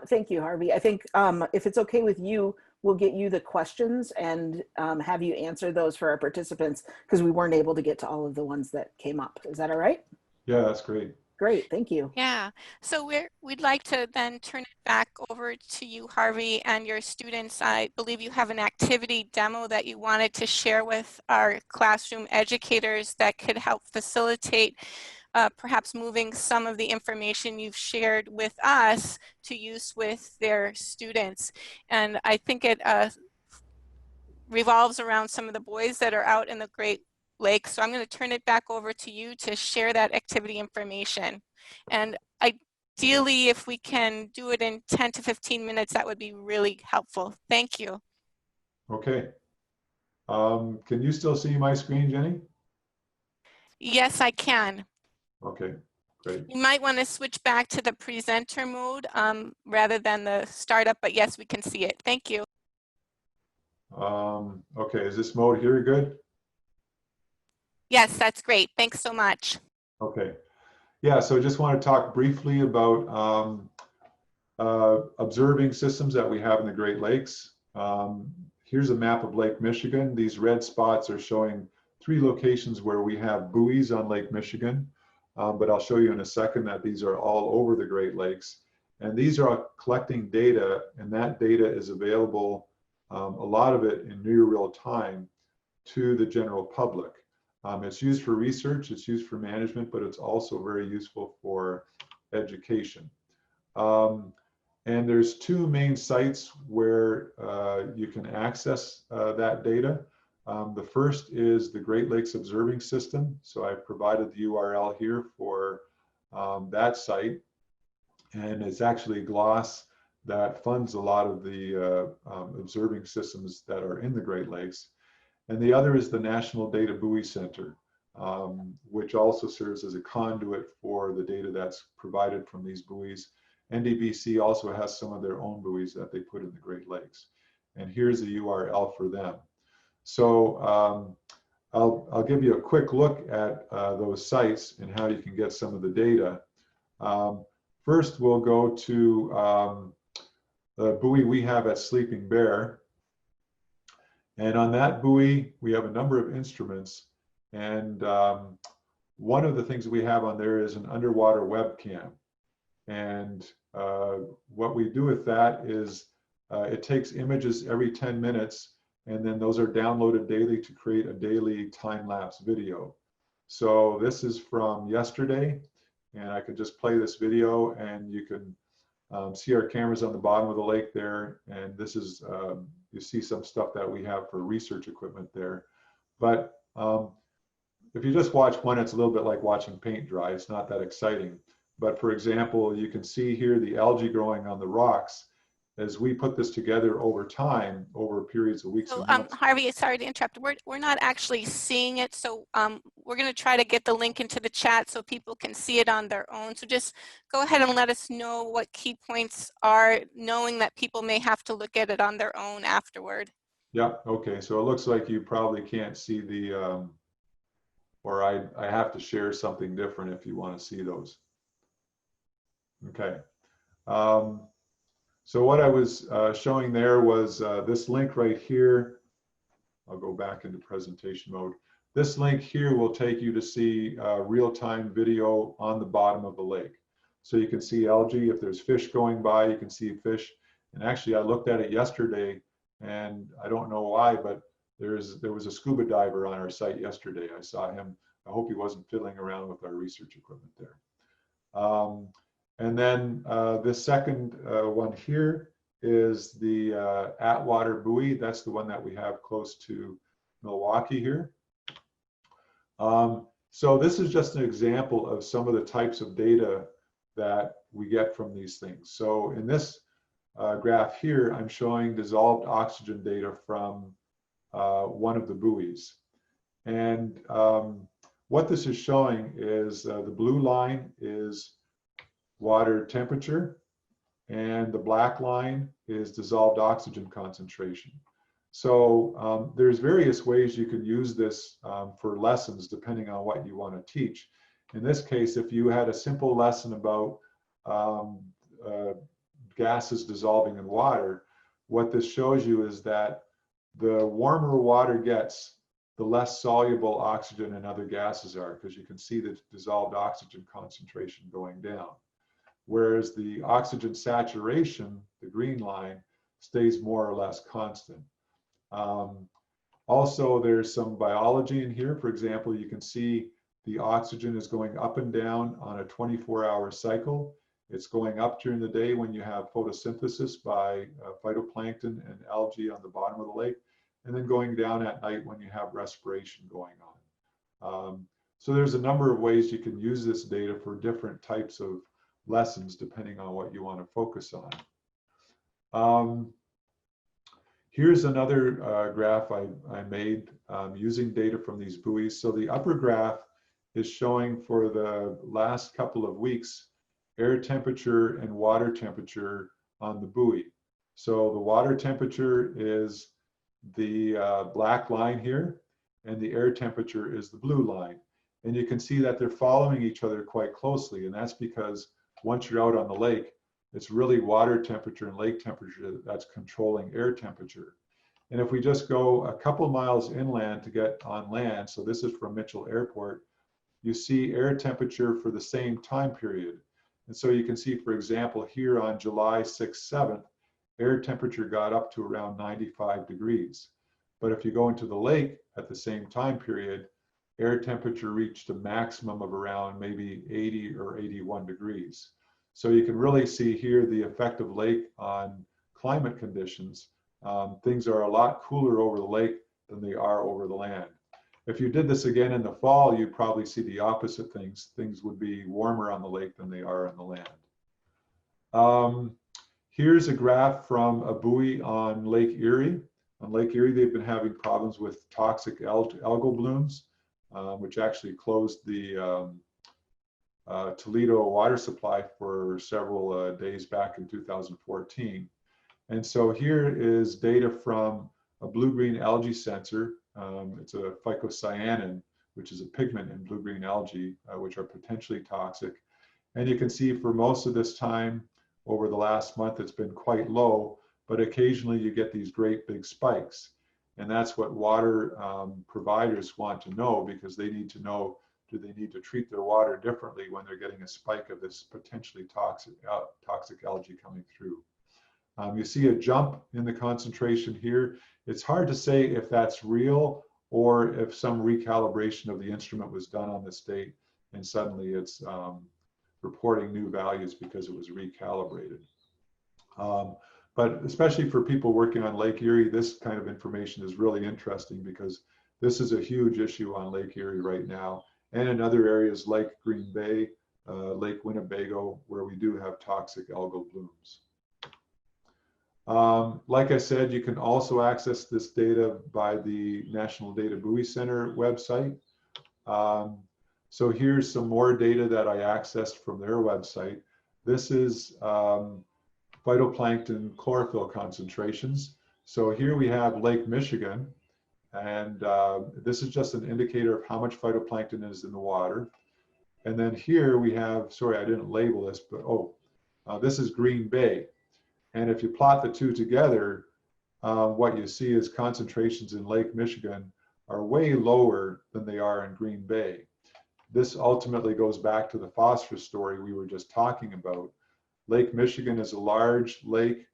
Thank you, Harvey. I think if it's okay with you, we'll get you the questions and have you answer those for our participants because we weren't able to get to all of the ones that came up. Is that all right? Yeah, that's great. Great, thank you. yeah, so we'd like to then turn it back over to you, Harvey, and your students. I believe you have an activity demo that you wanted to share with our classroom educators that could help facilitate perhaps moving some of the information you've shared with us to use with their students. And I think it revolves around some of the boys that are out in the Great Lakes. So I'm going to turn it back over to you to share that activity information. And ideally, if we can do it in 10 to 15 minutes, that would be really helpful. Thank you. Okay. Can you still see my screen, Jenny? Yes, I can. Okay, great. You might want to switch back to the presenter mode rather than the startup, but yes, we can see it. Thank you. Okay, is this mode here good? Yes, that's great. Thanks so much. Okay. Yeah, so I just want to talk briefly about observing systems that we have in the Great Lakes. Here's a map of Lake Michigan. These red spots are showing 3 locations where we have buoys on Lake Michigan. But I'll show you in a second that these are all over the Great Lakes. And these are collecting data, and that data is available, a lot of it in near real time, to the general public. It's used for research, it's used for management, but it's also very useful for education. And there's two main sites where you can access that data. The first is the Great Lakes Observing System. So I've provided the URL here for that site. And it's actually GLOS that funds a lot of the observing systems that are in the Great Lakes. And the other is the National Data Buoy Center, which also serves as a conduit for the data that's provided from these buoys. NDBC also has some of their own buoys that they put in the Great Lakes. And here's a URL for them. So I'll give you a quick look at those sites and how you can get some of the data. First, we'll go to the buoy we have at Sleeping Bear. And on that buoy, we have a number of instruments. And one of the things we have on there is an underwater webcam. And what we do with that is it takes images every 10 minutes, and then those are downloaded daily to create a daily time-lapse video. So this is from yesterday, and I could just play this video, and you can see our cameras on the bottom of the lake there. And this is, you see some stuff that we have for research equipment there. But if you just watch one, it's a little bit like watching paint dry. It's not that exciting. But for example, you can see here the algae growing on the rocks. As we put this together over time, over periods of weeks and months. Harvey, sorry to interrupt. We're not actually seeing it, so we're going to try to get the link into the chat so people can see it on their own. So just go ahead and let us know what key points are, knowing that people may have to look at it on their own afterward. Yeah, okay. So it looks like you probably can't see the, or I have to share something different if you want to see those. Okay. So what I was showing there was this link right here. I'll go back into presentation mode. This link here will take you to see real-time video on the bottom of the lake. So you can see algae. If there's fish going by, you can see fish. And actually, I looked at it yesterday, and I don't know why, but there was a scuba diver on our site yesterday. I saw him. I hope he wasn't fiddling around with our research equipment there. And then this second one here is the Atwater buoy. That's the one that we have close to Milwaukee here. So this is just an example of some of the types of data that we get from these things. So in this graph here, I'm showing dissolved oxygen data from one of the buoys. And what this is showing is the blue line is water temperature, and the black line is dissolved oxygen concentration. So there's various ways you can use this for lessons depending on what you want to teach. In this case, if you had a simple lesson about gases dissolving in water, what this shows you is that the warmer water gets, the less soluble oxygen and other gases are, because you can see the dissolved oxygen concentration going down. Whereas the oxygen saturation, the green line, stays more or less constant. Also, there's some biology in here. For example, you can see the oxygen is going up and down on a 24-hour cycle. It's going up during the day when you have photosynthesis by phytoplankton and algae on the bottom of the lake, and then going down at night when you have respiration going on. So there's a number of ways you can use this data for different types of lessons depending on what you want to focus on. Here's another graph I made using data from these buoys. So the upper graph is showing for the last couple of weeks air temperature and water temperature on the buoy. So the water temperature is the black line here, and the air temperature is the blue line. And you can see that they're following each other quite closely, and that's because once you're out on the lake, it's really water temperature and lake temperature that's controlling air temperature. And if we just go a couple miles inland to get on land, so this is from Mitchell Airport, you see air temperature for the same time period. And so you can see, for example, here on July 6th, 7th, air temperature got up to around 95 degrees. But if you go into the lake at the same time period, air temperature reached a maximum of around maybe 80 or 81 degrees. So you can really see here the effect of lake on climate conditions. Things are a lot cooler over the lake than they are over the land. If you did this again in the fall, you'd probably see the opposite things. Things would be warmer on the lake than they are on the land. Here's a graph from a buoy on Lake Erie. On Lake Erie, they've been having problems with toxic algal blooms, which actually closed the Toledo water supply for several days back in 2014. And so here is data from a blue-green algae sensor. It's a phycocyanin, which is a pigment in blue-green algae, which are potentially toxic. And you can see for most of this time, over the last month, it's been quite low, but occasionally you get these great big spikes. And that's what water providers want to know, because they need to know, do they need to treat their water differently when they're getting a spike of this potentially toxic algae coming through. You see a jump in the concentration here. It's hard to say if that's real or if some recalibration of the instrument was done on this date and suddenly it's reporting new values because it was recalibrated. But especially for people working on Lake Erie, this kind of information is really interesting because this is a huge issue on Lake Erie right now, and in other areas like Green Bay, Lake Winnebago, where we do have toxic algal blooms. Like I said, you can also access this data by the National Data Buoy Center website. So here's some more data that I accessed from their website. This is phytoplankton chlorophyll concentrations. So here we have Lake Michigan, and this is just an indicator of how much phytoplankton is in the water. And then here we have, sorry, I didn't label this, but this is Green Bay. And if you plot the two together, what you see is concentrations in Lake Michigan are way lower than they are in Green Bay. This ultimately goes back to the phosphorus story we were just talking about. Lake Michigan is a large lake,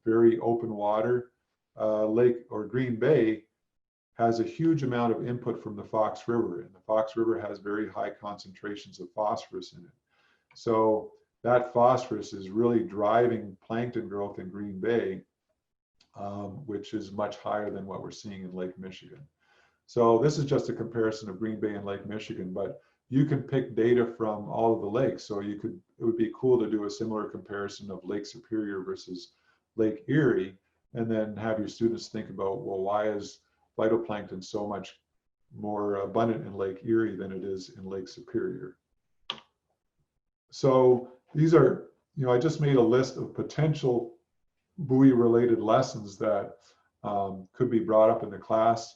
very open water. Green Bay has a huge amount of input from the Fox River, and the Fox River has very high concentrations of phosphorus in it. So that phosphorus is really driving plankton growth in Green Bay, which is much higher than what we're seeing in Lake Michigan. So this is just a comparison of Green Bay and Lake Michigan, but you can pick data from all of the lakes. So it would be cool to do a similar comparison of Lake Superior versus Lake Erie, and then have your students think about, well, why is phytoplankton so much more abundant in Lake Erie than it is in Lake Superior? So these are, I just made a list of potential buoy-related lessons that could be brought up in the class.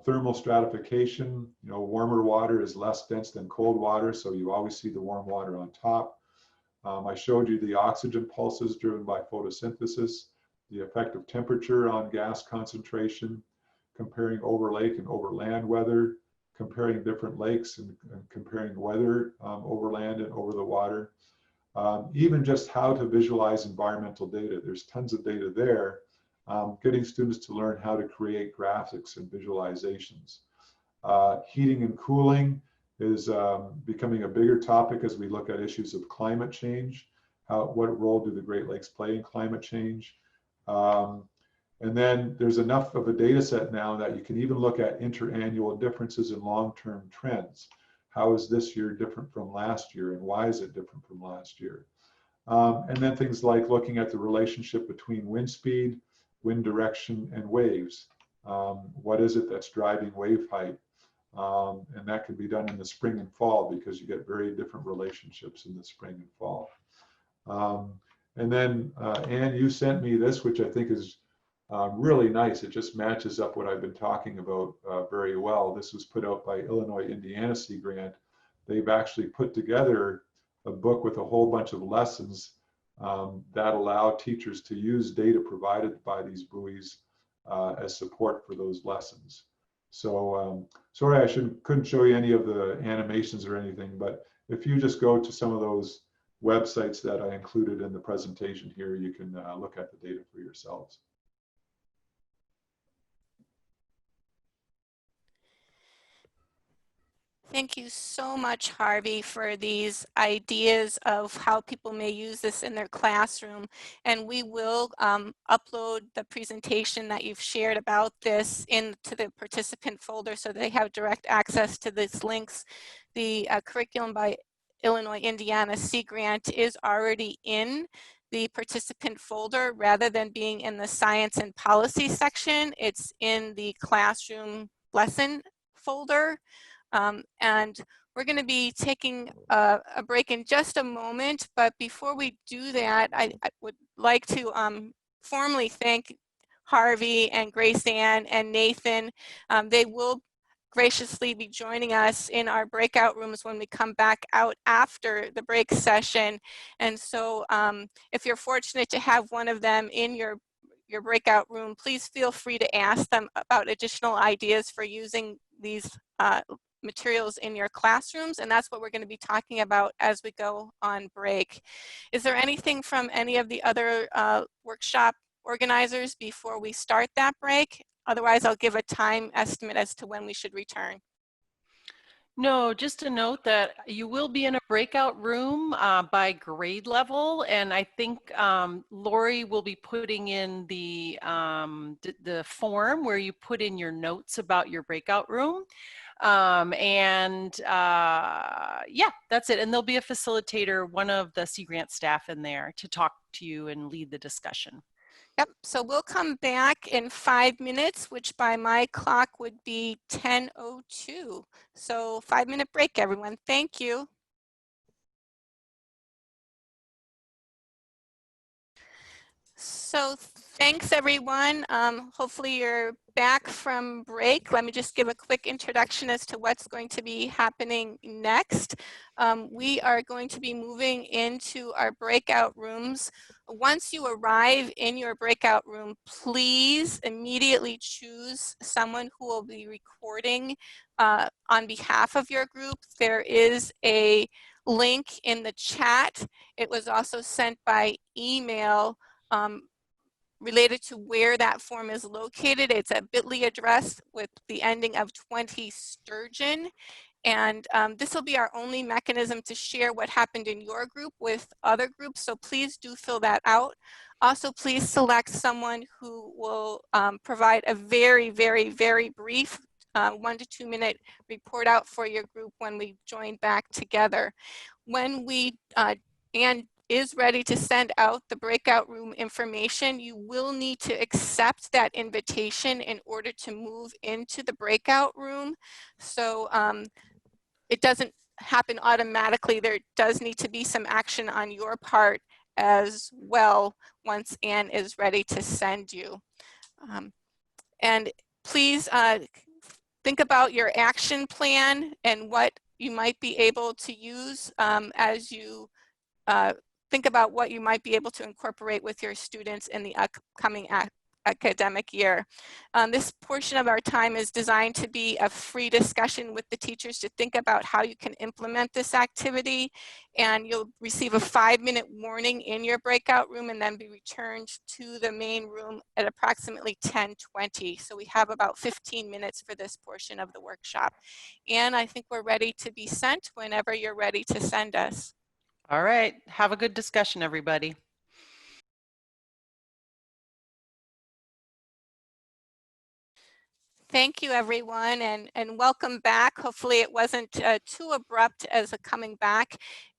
Thermal stratification, warmer water is less dense than cold water, so you always see the warm water on top. I showed you the oxygen pulses driven by photosynthesis, the effect of temperature on gas concentration, comparing over lake and over land weather, comparing different lakes and comparing weather over land and over the water. Even just how to visualize environmental data. There's tons of data there. Getting students to learn how to create graphics and visualizations. Heating and cooling is becoming a bigger topic as we look at issues of climate change. What role do the Great Lakes play in climate change? And then there's enough of a data set now that you can even look at interannual differences in long-term trends. How is this year different from last year, and why is it different from last year? And then things like looking at the relationship between wind speed, wind direction, and waves. What is it that's driving wave height? And that can be done in the spring and fall because you get very different relationships in the spring and fall. And then, Anne, you sent me this, which I think is really nice. It just matches up what I've been talking about very well. This was put out by Illinois Indiana Sea Grant. They've actually put together a book with a whole bunch of lessons that allow teachers to use data provided by these buoys as support for those lessons. So sorry I couldn't show you any of the animations or anything, but if you just go to some of those websites that I included in the presentation here, you can look at the data for yourselves. Thank you so much, Harvey, for these ideas of how people may use this in their classroom. And we will upload the presentation that you've shared about this into the participant folder so they have direct access to these links. The curriculum by Illinois Indiana Sea Grant is already in the participant folder rather than being in the science and policy section. It's in the classroom lesson folder. And we're going to be taking a break in just a moment, but before we do that, I would like to formally thank Harvey and Grace Ann and Nathan. They will graciously be joining us in our breakout rooms when we come back out after the break session. And so if you're fortunate to have one of them in your breakout room, please feel free to ask them about additional ideas for using these materials in your classrooms, and that's what we're going to be talking about as we go on break. Is there anything from any of the other workshop organizers before we start that break? Otherwise, I'll give a time estimate as to when we should return. No, just to note that you will be in a breakout room by grade level, and I think Lori will be putting in the form where you put in your notes about your breakout room. Yeah, that's it. And there'll be a facilitator, one of the Sea Grant staff in there to talk to you and lead the discussion. Yep, so we'll come back in 5 minutes, which by my clock would be 10:02. So 5-minute break, everyone. Thank you. So thanks, everyone. Hopefully you're back from break. Let me just give a quick introduction as to what's going to be happening next. We are going to be moving into our breakout rooms. Once you arrive in your breakout room, please immediately choose someone who will be recording on behalf of your group. There is a link in the chat. It was also sent by email related to where that form is located. It's a bit.ly address with the ending of 20 sturgeon. And this will be our only mechanism to share what happened in your group with other groups. So please do fill that out. Also, please select someone who will provide a very, very, very brief 1 to 2 minute report out for your group when we join back together. When we is ready to send out the breakout room information, you will need to accept that invitation in order to move into the breakout room. So it doesn't happen automatically. There does need to be some action on your part as well once Ann is ready to send you. And please think about your action plan and what you might be able to use as you think about what you might be able to incorporate with your students in the upcoming academic year. This portion of our time is designed to be a free discussion with the teachers to think about how you can implement this activity, and you'll receive a 5-minute warning in your breakout room and then be returned to the main room at approximately 10:20. So we have about 15 minutes for this portion of the workshop. And I think we're ready to be sent whenever you're ready to send us. All right, have a good discussion, everybody. Thank you, everyone, and welcome back. Hopefully it wasn't too abrupt as a coming back.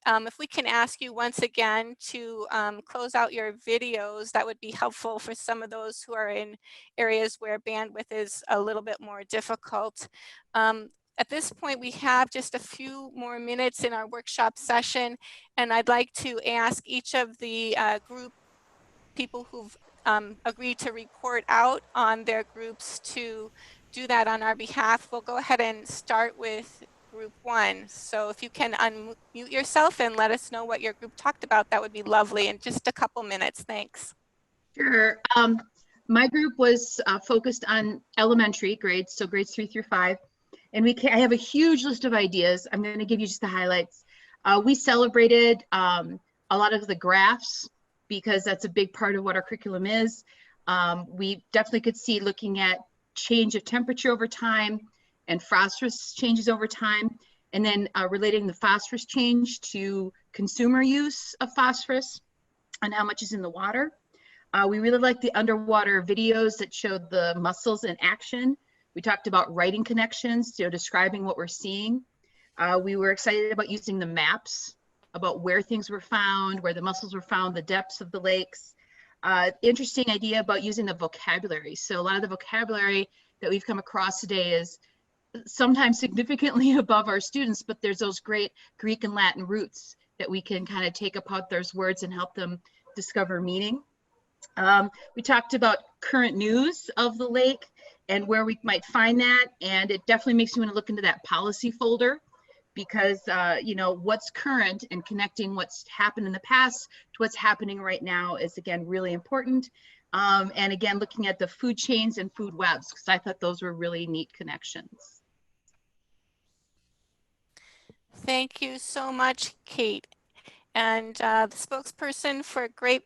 If we can ask you once again to close out your videos, that would be helpful for some of those who are in areas where bandwidth is a little bit more difficult. At this point, we have just a few more minutes in our workshop session, and I'd like to ask each of the group people who've agreed to report out on their groups to do that on our behalf. We'll go ahead and start with group 1. So if you can unmute yourself and let us know what your group talked about, that would be lovely. In just a couple minutes, thanks. Sure. My group was focused on elementary grades, so grades 3 through 5. And I have a huge list of ideas. I'm going to give you just the highlights. We celebrated a lot of the graphs because that's a big part of what our curriculum is. We definitely could see looking at change of temperature over time and phosphorus changes over time, and then relating the phosphorus change to consumer use of phosphorus and how much is in the water. We really liked the underwater videos that showed the mussels in action. We talked about writing connections, describing what we're seeing. We were excited about using the maps, about where things were found, where the mussels were found, the depths of the lakes. Interesting idea about using the vocabulary. So a lot of the vocabulary that we've come across today is sometimes significantly above our students, but there's those great Greek and Latin roots that we can kind of take apart those words and help them discover meaning. We talked about current news of the lake and where we might find that, and it definitely makes you want to look into that policy folder because what's current and connecting what's happened in the past to what's happening right now is again really important. And again, looking at the food chains and food webs, because I thought those were really neat connections. Thank you so much, Kate. And the spokesperson for Group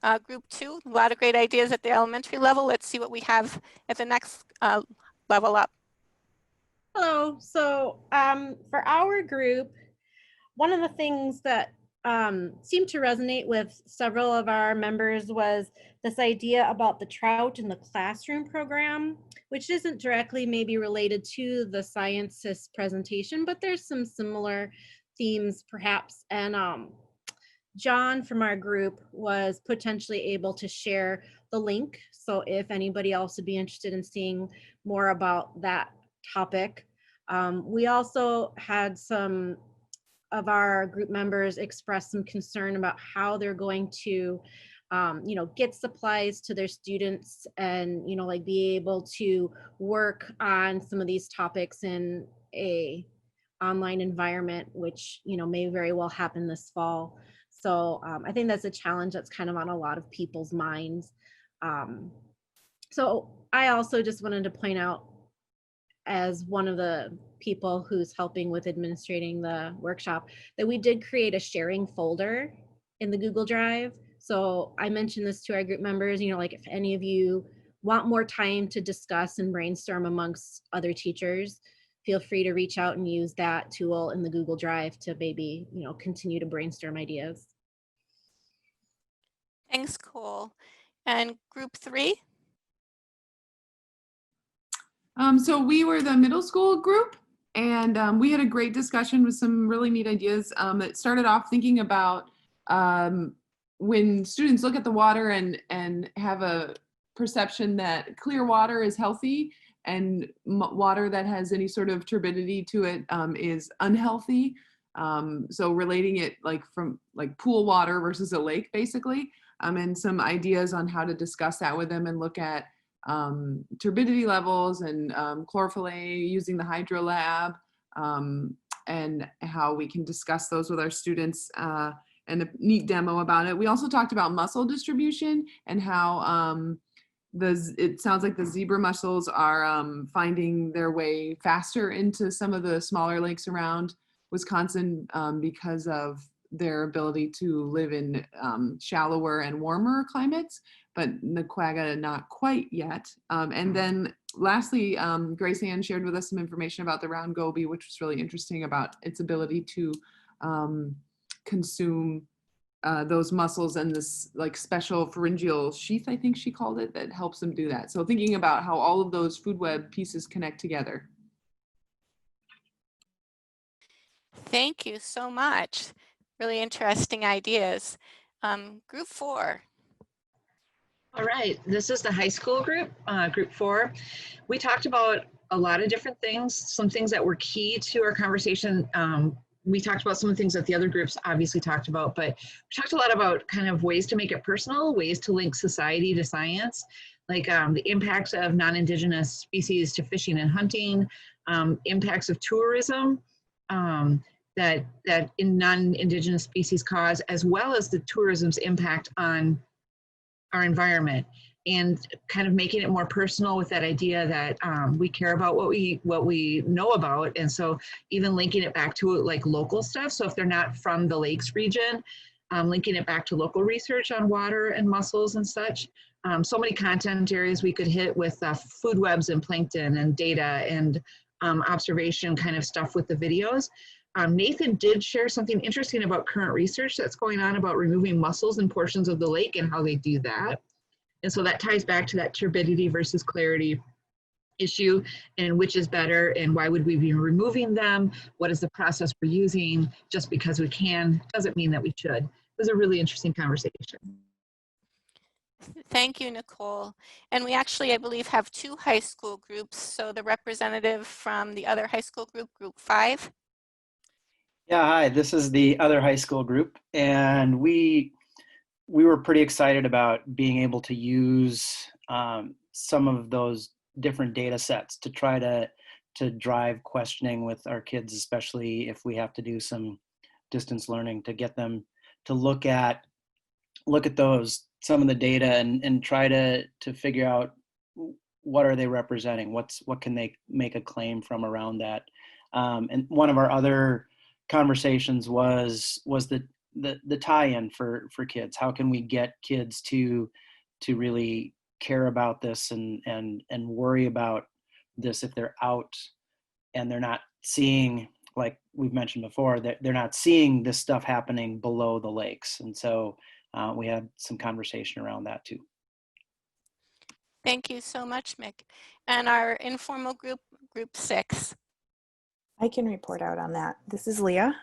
2, a lot of great ideas at the elementary level. Let's see what we have at the next level up. Hello. So for our group, one of the things that seemed to resonate with several of our members was this idea about the trout in the classroom program, which isn't directly maybe related to the sciences presentation, but there's some similar themes perhaps. And John from our group was potentially able to share the link. So if anybody else would be interested in seeing more about that topic. We also had some of our group members express some concern about how they're going to get supplies to their students and like be able to work on some of these topics in a online environment, which may very well happen this fall. So I think that's a challenge that's kind of on a lot of people's minds. So I also just wanted to point out, as one of the people who's helping with administrating the workshop, that we did create a sharing folder in the Google Drive. So I mentioned this to our group members, like if any of you want more time to discuss and brainstorm amongst other teachers, feel free to reach out and use that tool in the Google Drive to maybe, continue to brainstorm ideas. Thanks, Cole. And Group 3? So we were the middle school group, and we had a great discussion with some really neat ideas. It started off thinking about when students look at the water and have a perception that clear water is healthy and water that has any sort of turbidity to it is unhealthy. So relating it from pool water versus a lake, basically, and some ideas on how to discuss that with them and look at turbidity levels and chlorophyll using the hydro lab, and how we can discuss those with our students, and a neat demo about it. We also talked about mussel distribution and how it sounds like the zebra mussels are finding their way faster into some of the smaller lakes around Wisconsin because of their ability to live in shallower and warmer climates, but the quagga not quite yet. And then lastly, Grace Ann shared with us some information about the round goby, which was really interesting about its ability to consume those mussels and this special pharyngeal sheath, I think she called it, that helps them do that. So thinking about how all of those food web pieces connect together. Thank you so much. Really interesting ideas. Group 4. All right, this is the high school group, Group 4. We talked about a lot of different things, some things that were key to our conversation. We talked about some of the things that the other groups obviously talked about, but we talked a lot about kind of ways to make it personal, ways to link society to science, like the impacts of non-indigenous species to fishing and hunting, impacts of tourism, that in non-indigenous species cause, as well as the tourism's impact on our environment. and kind of making it more personal with that idea that we care about what we know about. And so even linking it back to like local stuff. So if they're not from the lakes region, linking it back to local research on water and mussels and such. So many content areas we could hit with food webs and plankton and data and observation kind of stuff with the videos. Nathan did share something interesting about current research that's going on about removing mussels in portions of the lake and how they do that. And so that ties back to that turbidity versus clarity issue, and which is better and why would we be removing them? What is the process we're using? Just because we can doesn't mean that we should. It was a really interesting conversation. Thank you, Nicole. And we actually, I believe, have 2 high school groups. So the representative from the other high school group, Group 5. Yeah, hi, this is the other high school group, and we were pretty excited about being able to use some of those different data sets to try to drive questioning with our kids, especially if we have to do some distance learning, to get them to look at some of the data and try to figure out what are they representing, what can they make a claim from around that. And one of our other conversations was the tie-in for kids. How can we get kids to really care about this and worry about this if they're out and they're not seeing, like we've mentioned before, that they're not seeing this stuff happening below the lakes. And so we had some conversation around that too. Thank you so much, Mick. And our informal group, Group 6. I can report out on that. This is Leah.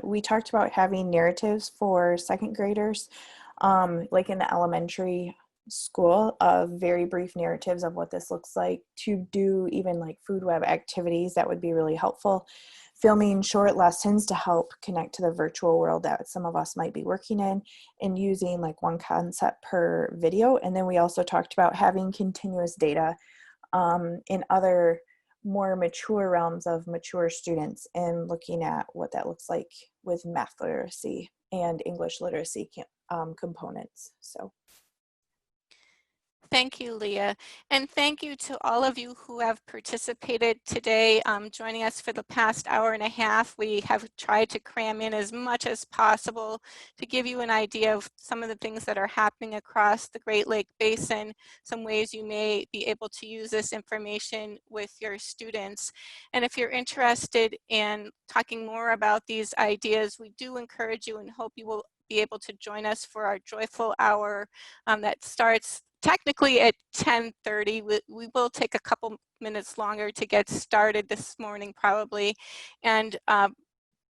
We talked about having narratives for 2nd graders, like in the elementary school, of very brief narratives of what this looks like, to do even like food web activities that would be really helpful. Filming short lessons to help connect to the virtual world that some of us might be working in, and using like 1 concept per video. And then we also talked about having continuous data in other more mature realms of mature students, and looking at what that looks like with math literacy and English literacy components. So. Thank you, Leah. And thank you to all of you who have participated today, joining us for the past hour and a half. We have tried to cram in as much as possible to give you an idea of some of the things that are happening across the Great Lake Basin, some ways you may be able to use this information with your students. And if you're interested in talking more about these ideas, we do encourage you and hope you will be able to join us for our joyful hour that starts technically at 10:30. We will take a couple minutes longer to get started this morning probably, and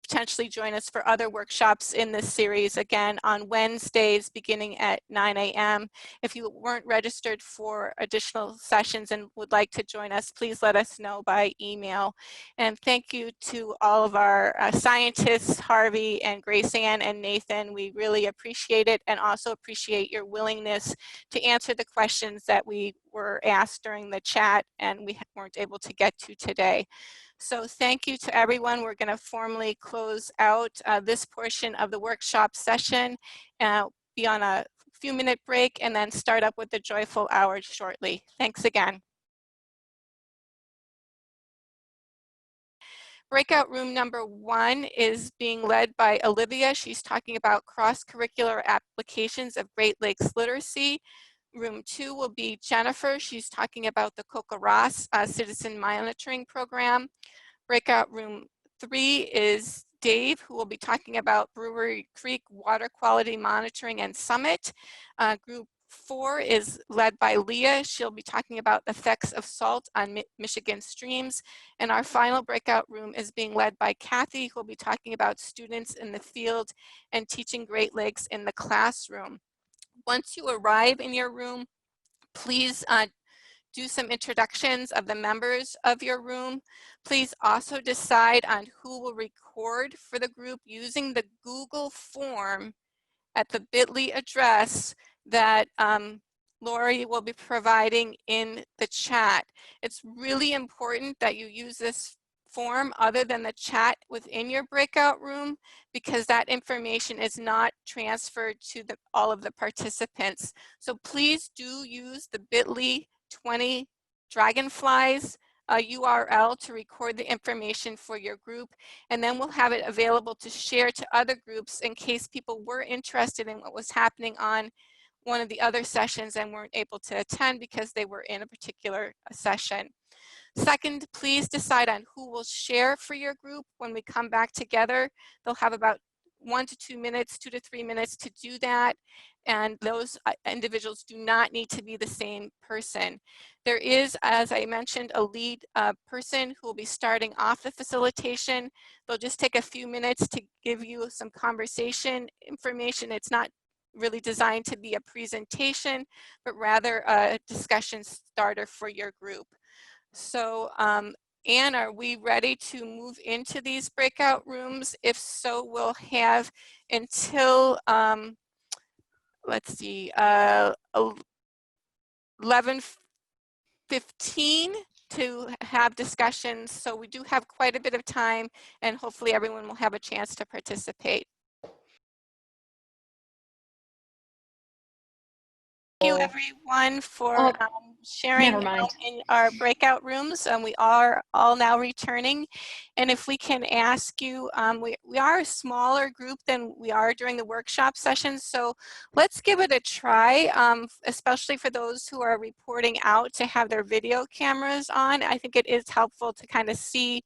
potentially join us for other workshops in this series again on Wednesdays beginning at 9 a.m. If you weren't registered for additional sessions and would like to join us, please let us know by email. And thank you to all of our scientists, Harvey and Grace Ann and Nathan. We really appreciate it, and also appreciate your willingness to answer the questions that we were asked during the chat and we weren't able to get to today. So thank you to everyone. We're going to formally close out this portion of the workshop session, be on a few-minute break, and then start up with the joyful hour shortly. Thanks again. Breakout room number 1 is being led by Olivia. She's talking about cross-curricular applications of Great Lakes literacy. Room 2 will be Jennifer. She's talking about the Coca Ross Citizen Monitoring Program. Breakout room 3 is Dave, who will be talking about Brewery Creek Water Quality Monitoring and Summit. Group 4 is led by Leah. She'll be talking about the effects of salt on Michigan streams. And our final breakout room is being led by Kathy, who will be talking about students in the field and teaching Great Lakes in the classroom. Once you arrive in your room, please do some introductions of the members of your room. Please also decide on who will record for the group using the Google form at the bit.ly address that Lori will be providing in the chat. It's really important that you use this form other than the chat within your breakout room, because that information is not transferred to all of the participants. So please do use the bit.ly 20 dragonflies URL to record the information for your group, and then we'll have it available to share to other groups in case people were interested in what was happening on one of the other sessions and weren't able to attend because they were in a particular session. Second, please decide on who will share for your group when we come back together. They'll have about 1 to 2 minutes, 2 to 3 minutes to do that. And those individuals do not need to be the same person. There is, as I mentioned, a lead person who will be starting off the facilitation. They'll just take a few minutes to give you some conversation information. It's not really designed to be a presentation, but rather a discussion starter for your group. So Anne, are we ready to move into these breakout rooms? If so, we'll have until, let's see, 11:15 to have discussions. So we do have quite a bit of time, and hopefully everyone will have a chance to participate. Thank you everyone for sharing out in our breakout rooms, and we are all now returning. And if we can ask you, we are a smaller group than we are during the workshop sessions, so let's give it a try, especially for those who are reporting out, to have their video cameras on. I think it is helpful to kind of see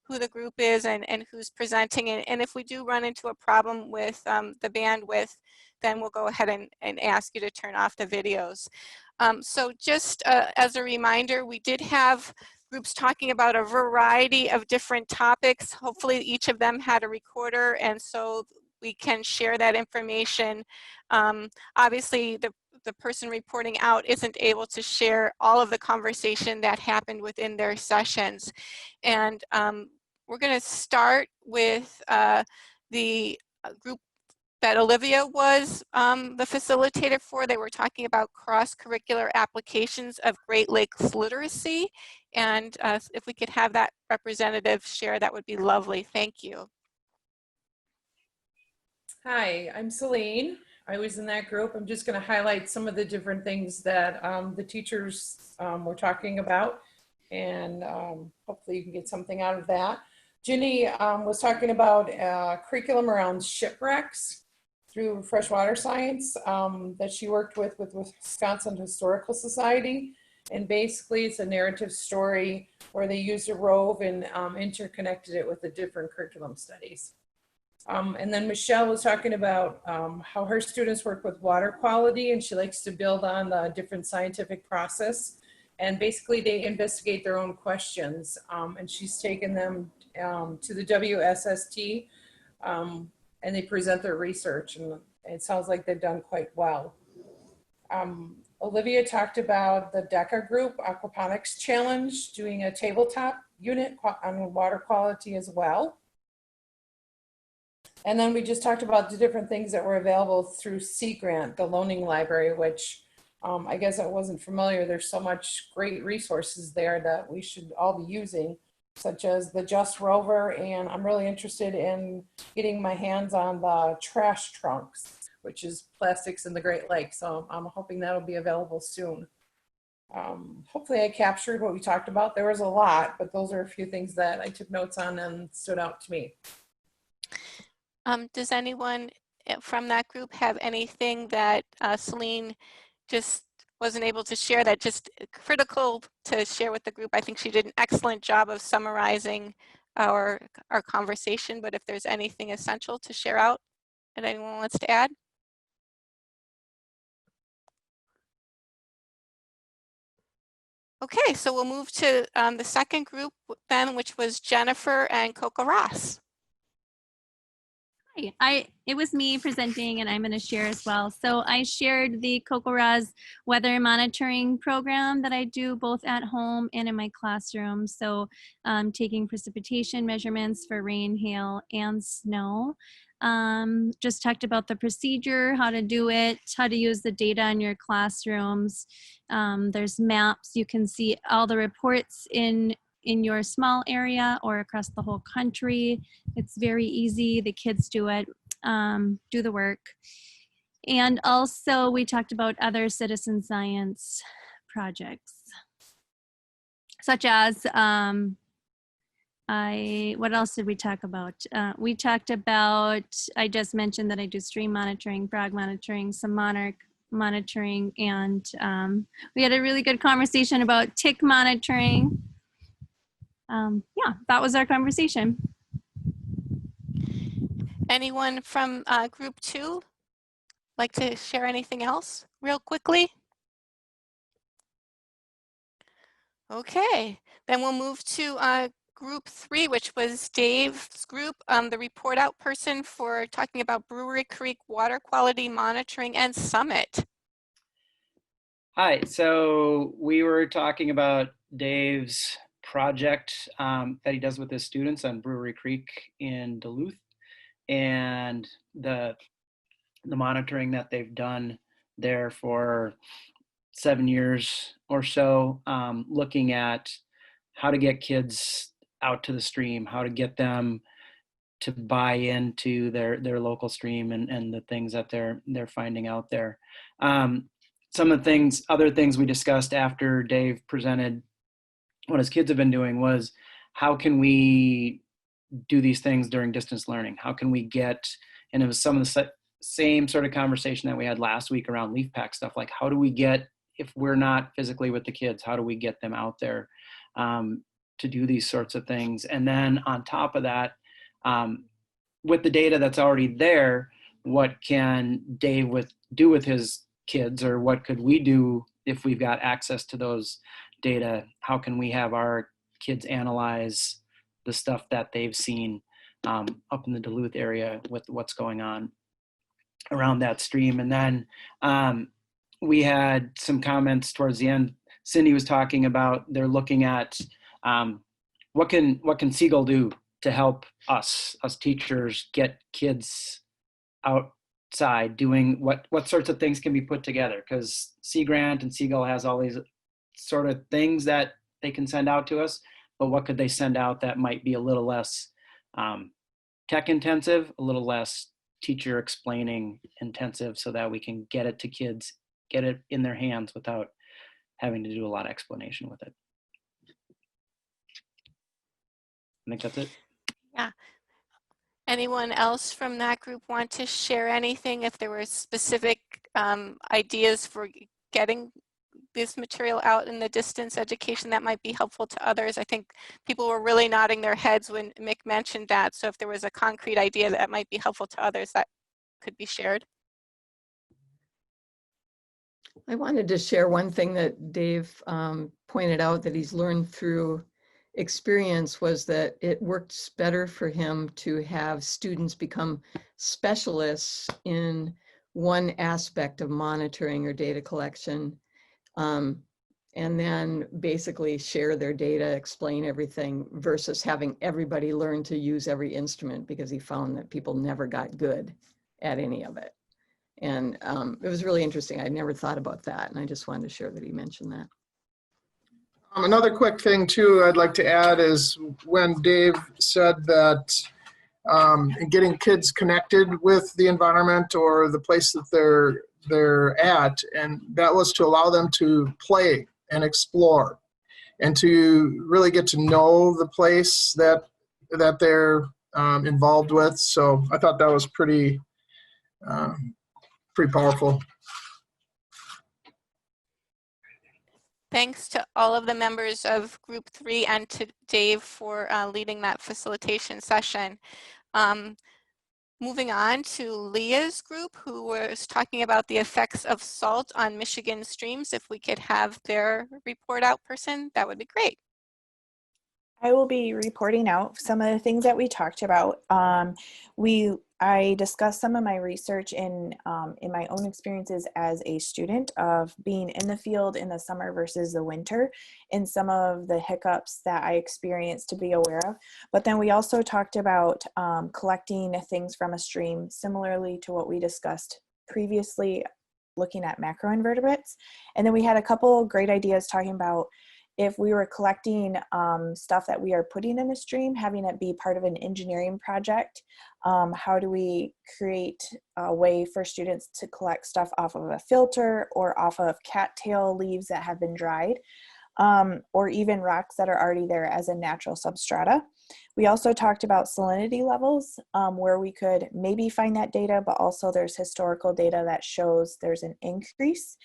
who the group is and who's presenting. And if we do run into a problem with the bandwidth, then we'll go ahead and ask you to turn off the videos. So just as a reminder, we did have groups talking about a variety of different topics. Hopefully each of them had a recorder, and so we can share that information. Obviously, the person reporting out isn't able to share all of the conversation that happened within their sessions. And we're going to start with the group that Olivia was the facilitator for. They were talking about cross-curricular applications of Great Lakes literacy. And if we could have that representative share, that would be lovely. Thank you. Hi, I'm Celine. I was in that group. I'm just going to highlight some of the different things that the teachers were talking about, and hopefully you can get something out of that. Ginny was talking about curriculum around shipwrecks through freshwater science that she worked with Wisconsin Historical Society. And basically it's a narrative story where they used a rove and interconnected it with the different curriculum studies. And then Michelle was talking about how her students work with water quality, and she likes to build on the different scientific process. And basically they investigate their own questions, and she's taken them to the WSST, and they present their research, and it sounds like they've done quite well. Olivia talked about the DECA group aquaponics challenge, doing a tabletop unit on water quality as well. And then we just talked about the different things that were available through Sea Grant, the loaning library, which I guess I wasn't familiar. There's so much great resources there that we should all be using, such as the Just Rover, and I'm really interested in getting my hands on the trash trunks, which is plastics in the Great Lakes. So I'm hoping that'll be available soon. Hopefully I captured what we talked about. There was a lot, but those are a few things that I took notes on and stood out to me. Does anyone from that group have anything that Celine just wasn't able to share, that just critical to share with the group? I think she did an excellent job of summarizing our conversation, but if there's anything essential to share out that anyone wants to add? Okay, so we'll move to the second group then, which was Jennifer and Coco Ross. Hi, it was me presenting, and I'm going to share as well. So I shared the COCORA's weather monitoring program that I do both at home and in my classroom. So taking precipitation measurements for rain, hail, and snow. Just talked about the procedure, how to do it, how to use the data in your classrooms. There's maps. You can see all the reports in in your small area or across the whole country. It's very easy. The kids do it, do the work. And also we talked about other citizen science projects, such as, what else did we talk about? We talked about, I just mentioned that I do stream monitoring, frog monitoring, some monarch monitoring, and we had a really good conversation about tick monitoring. Yeah, that was our conversation. Anyone from group 2 like to share anything else real quickly? Okay, then we'll move to group 3, which was Dave's group, the report out person for talking about Brewery Creek water quality monitoring and summit. Hi, so we were talking about Dave's project that he does with his students on Brewery Creek in Duluth, and the monitoring that they've done there for 7 years or so, looking at how to get kids out to the stream, how to get them to buy into their local stream and the things that they're finding out there. Some of the other things we discussed after Dave presented what his kids have been doing was, how can we do these things during distance learning? How can we get, and it was some of the same sort of conversation that we had last week around leaf pack stuff, like how do we get, if we're not physically with the kids, how do we get them out there to do these sorts of things? And then on top of that, with the data that's already there, what can Dave do with his kids, or what could we do if we've got access to those data? How can we have our kids analyze the stuff that they've seen up in the Duluth area with what's going on around that stream? And then we had some comments towards the end. Cindy was talking about, they're looking at what can Seagull do to help us teachers get kids outside doing what sorts of things can be put together, because Sea Grant and Seagull has all these sort of things that they can send out to us, but what could they send out that might be a little less tech intensive, a little less teacher explaining intensive, so that we can get it to kids, get it in their hands without having to do a lot of explanation with it. I think that's it. Yeah. Anyone else from that group want to share anything? If there were specific ideas for getting this material out in the distance education that might be helpful to others. I think people were really nodding their heads when Mick mentioned that. So if there was a concrete idea that might be helpful to others, that could be shared. I wanted to share one thing that Dave pointed out that he's learned through experience, was that it works better for him to have students become specialists in one aspect of monitoring or data collection, and then basically share their data, explain everything, versus having everybody learn to use every instrument, because he found that people never got good at any of it. And it was really interesting. I'd never thought about that, and I just wanted to share that he mentioned that. Another quick thing too I'd like to add is when Dave said that getting kids connected with the environment or the place that they're at, and that was to allow them to play and explore and to really get to know the place that they're involved with. So I thought that was pretty powerful. Thanks to all of the members of Group 3 and to Dave for leading that facilitation session. Moving on to Leah's group, who was talking about the effects of salt on Michigan streams. If we could have their report out person, that would be great. I will be reporting out some of the things that we talked about. I discussed some of my research in my own experiences as a student of being in the field in the summer versus the winter, and some of the hiccups that I experienced to be aware of. But then we also talked about collecting things from a stream, similarly to what we discussed previously, looking at macroinvertebrates. And then we had a couple great ideas talking about if we were collecting stuff that we are putting in a stream, having it be part of an engineering project, how do we create a way for students to collect stuff off of a filter or off of cattail leaves that have been dried, or even rocks that are already there as a natural substrata. We also talked about salinity levels, where we could maybe find that data, but also there's historical data that shows there's an increase,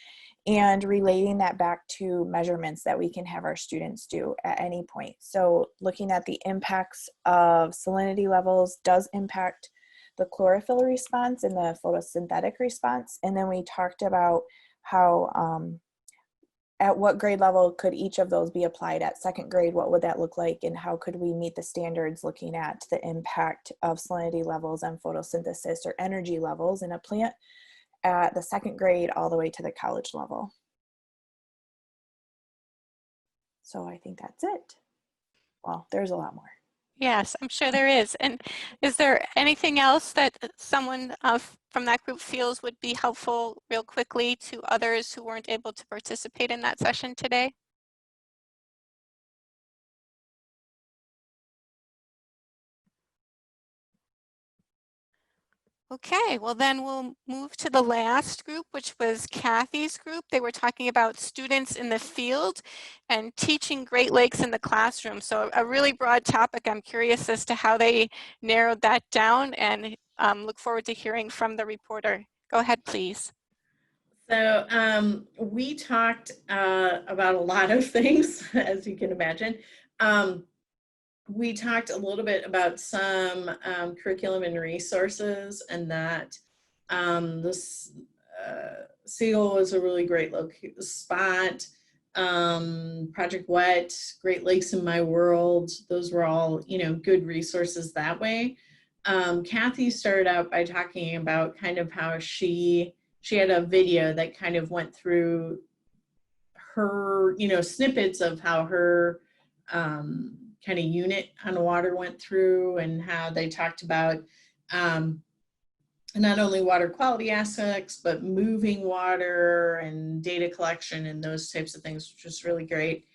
and relating that back to measurements that we can have our students do at any point. So looking at the impacts of salinity levels does impact the chlorophyll response and the photosynthetic response. And then we talked about how at what grade level could each of those be applied. At second grade, what would that look like, and how could we meet the standards looking at the impact of salinity levels and photosynthesis or energy levels in a plant at the second grade all the way to the college level. So I think that's it. Well, there's a lot more. Yes, I'm sure there is. And is there anything else that someone from that group feels would be helpful real quickly to others who weren't able to participate in that session today? Okay, well then we'll move to the last group, which was Kathy's group. They were talking about students in the field and teaching Great Lakes in the classroom. So a really broad topic. I'm curious as to how they narrowed that down, and look forward to hearing from the reporter. Go ahead, please. So we talked about a lot of things, as you can imagine. We talked a little bit about some curriculum and resources, and that this Seal was a really great spot. Project Wet, Great Lakes in My World, those were all, you know, good resources that way. Kathy started out by talking about kind of how she had a video that kind of went through her, you know, snippets of how her kind of unit on water went through, and how they talked about not only water quality aspects, but moving water and data collection and those types of things, which was really great.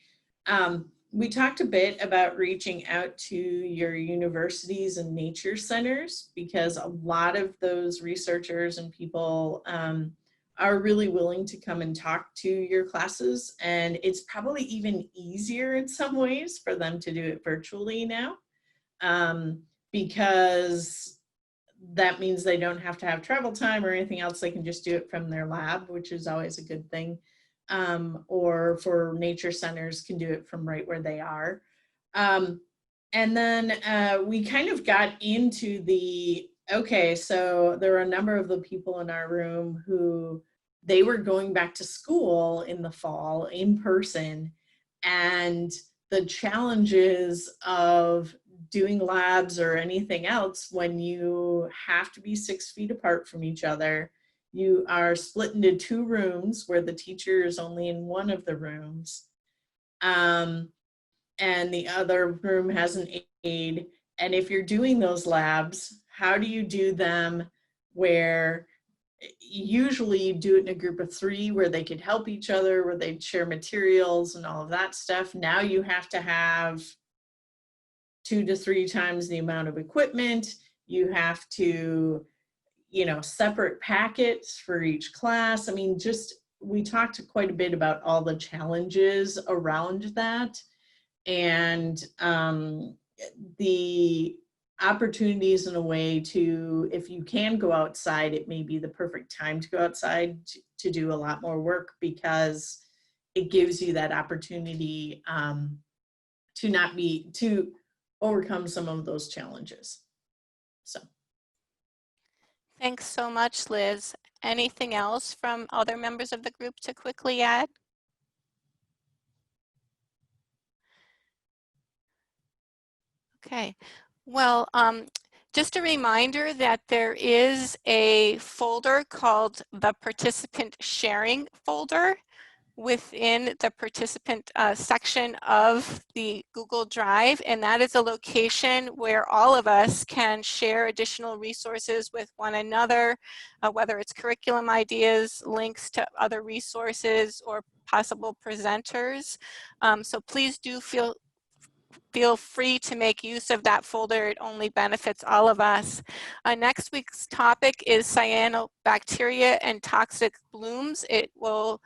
We talked a bit about reaching out to your universities and nature centers, because a lot of those researchers and people are really willing to come and talk to your classes, and it's probably even easier in some ways for them to do it virtually now, because that means they don't have to have travel time or anything else. They can just do it from their lab, which is always a good thing. Or for nature centers, can do it from right where they are. And then we kind of got into okay, so there were a number of the people in our room who they were going back to school in the fall in person, and the challenges of doing labs or anything else when you have to be 6 feet apart from each other. You are split into 2 rooms where the teacher is only in one of the rooms, and the other room has an aide. And if you're doing those labs, how do you do them where usually you do it in a group of 3 where they could help each other, where they'd share materials and all of that stuff. Now you have to have 2 to 3 times the amount of equipment. You have to, you know, separate packets for each class. I mean, just, we talked quite a bit about all the challenges around that, and the opportunities in a way to, if you can go outside, it may be the perfect time to go outside to do a lot more work, because it gives you that opportunity to overcome some of those challenges. So. Thanks so much, Liz. Anything else from other members of the group to quickly add? Okay, well, just a reminder that there is a folder called the Participant Sharing folder within the participant section of the Google Drive, and that is a location where all of us can share additional resources with one another, whether it's curriculum ideas, links to other resources, or possible presenters. So please do feel free to make use of that folder. It only benefits all of us. Next week's topic is cyanobacteria and toxic blooms. It will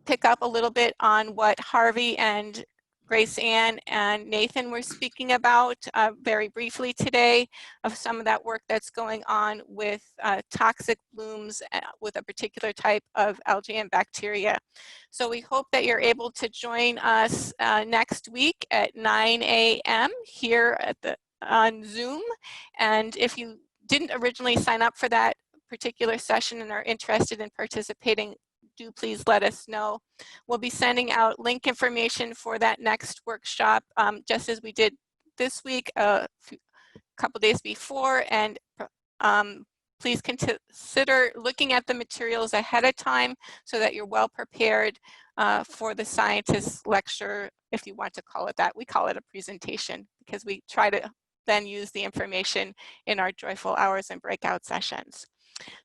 pick up a little bit on what Harvey and Grace Ann and Nathan were speaking about very briefly today, of some of that work that's going on with toxic blooms with a particular type of algae and bacteria. So we hope that you're able to join us next week at 9 a.m. here on Zoom. And if you didn't originally sign up for that particular session and are interested in participating, do please let us know. We'll be sending out link information for that next workshop, just as we did this week, a couple days before, and please consider looking at the materials ahead of time so that you're well prepared for the scientist lecture, if you want to call it that. We call it a presentation because we try to then use the information in our joyful hours and breakout sessions.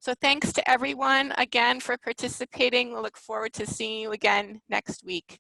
So thanks to everyone again for participating. We'll look forward to seeing you again next week.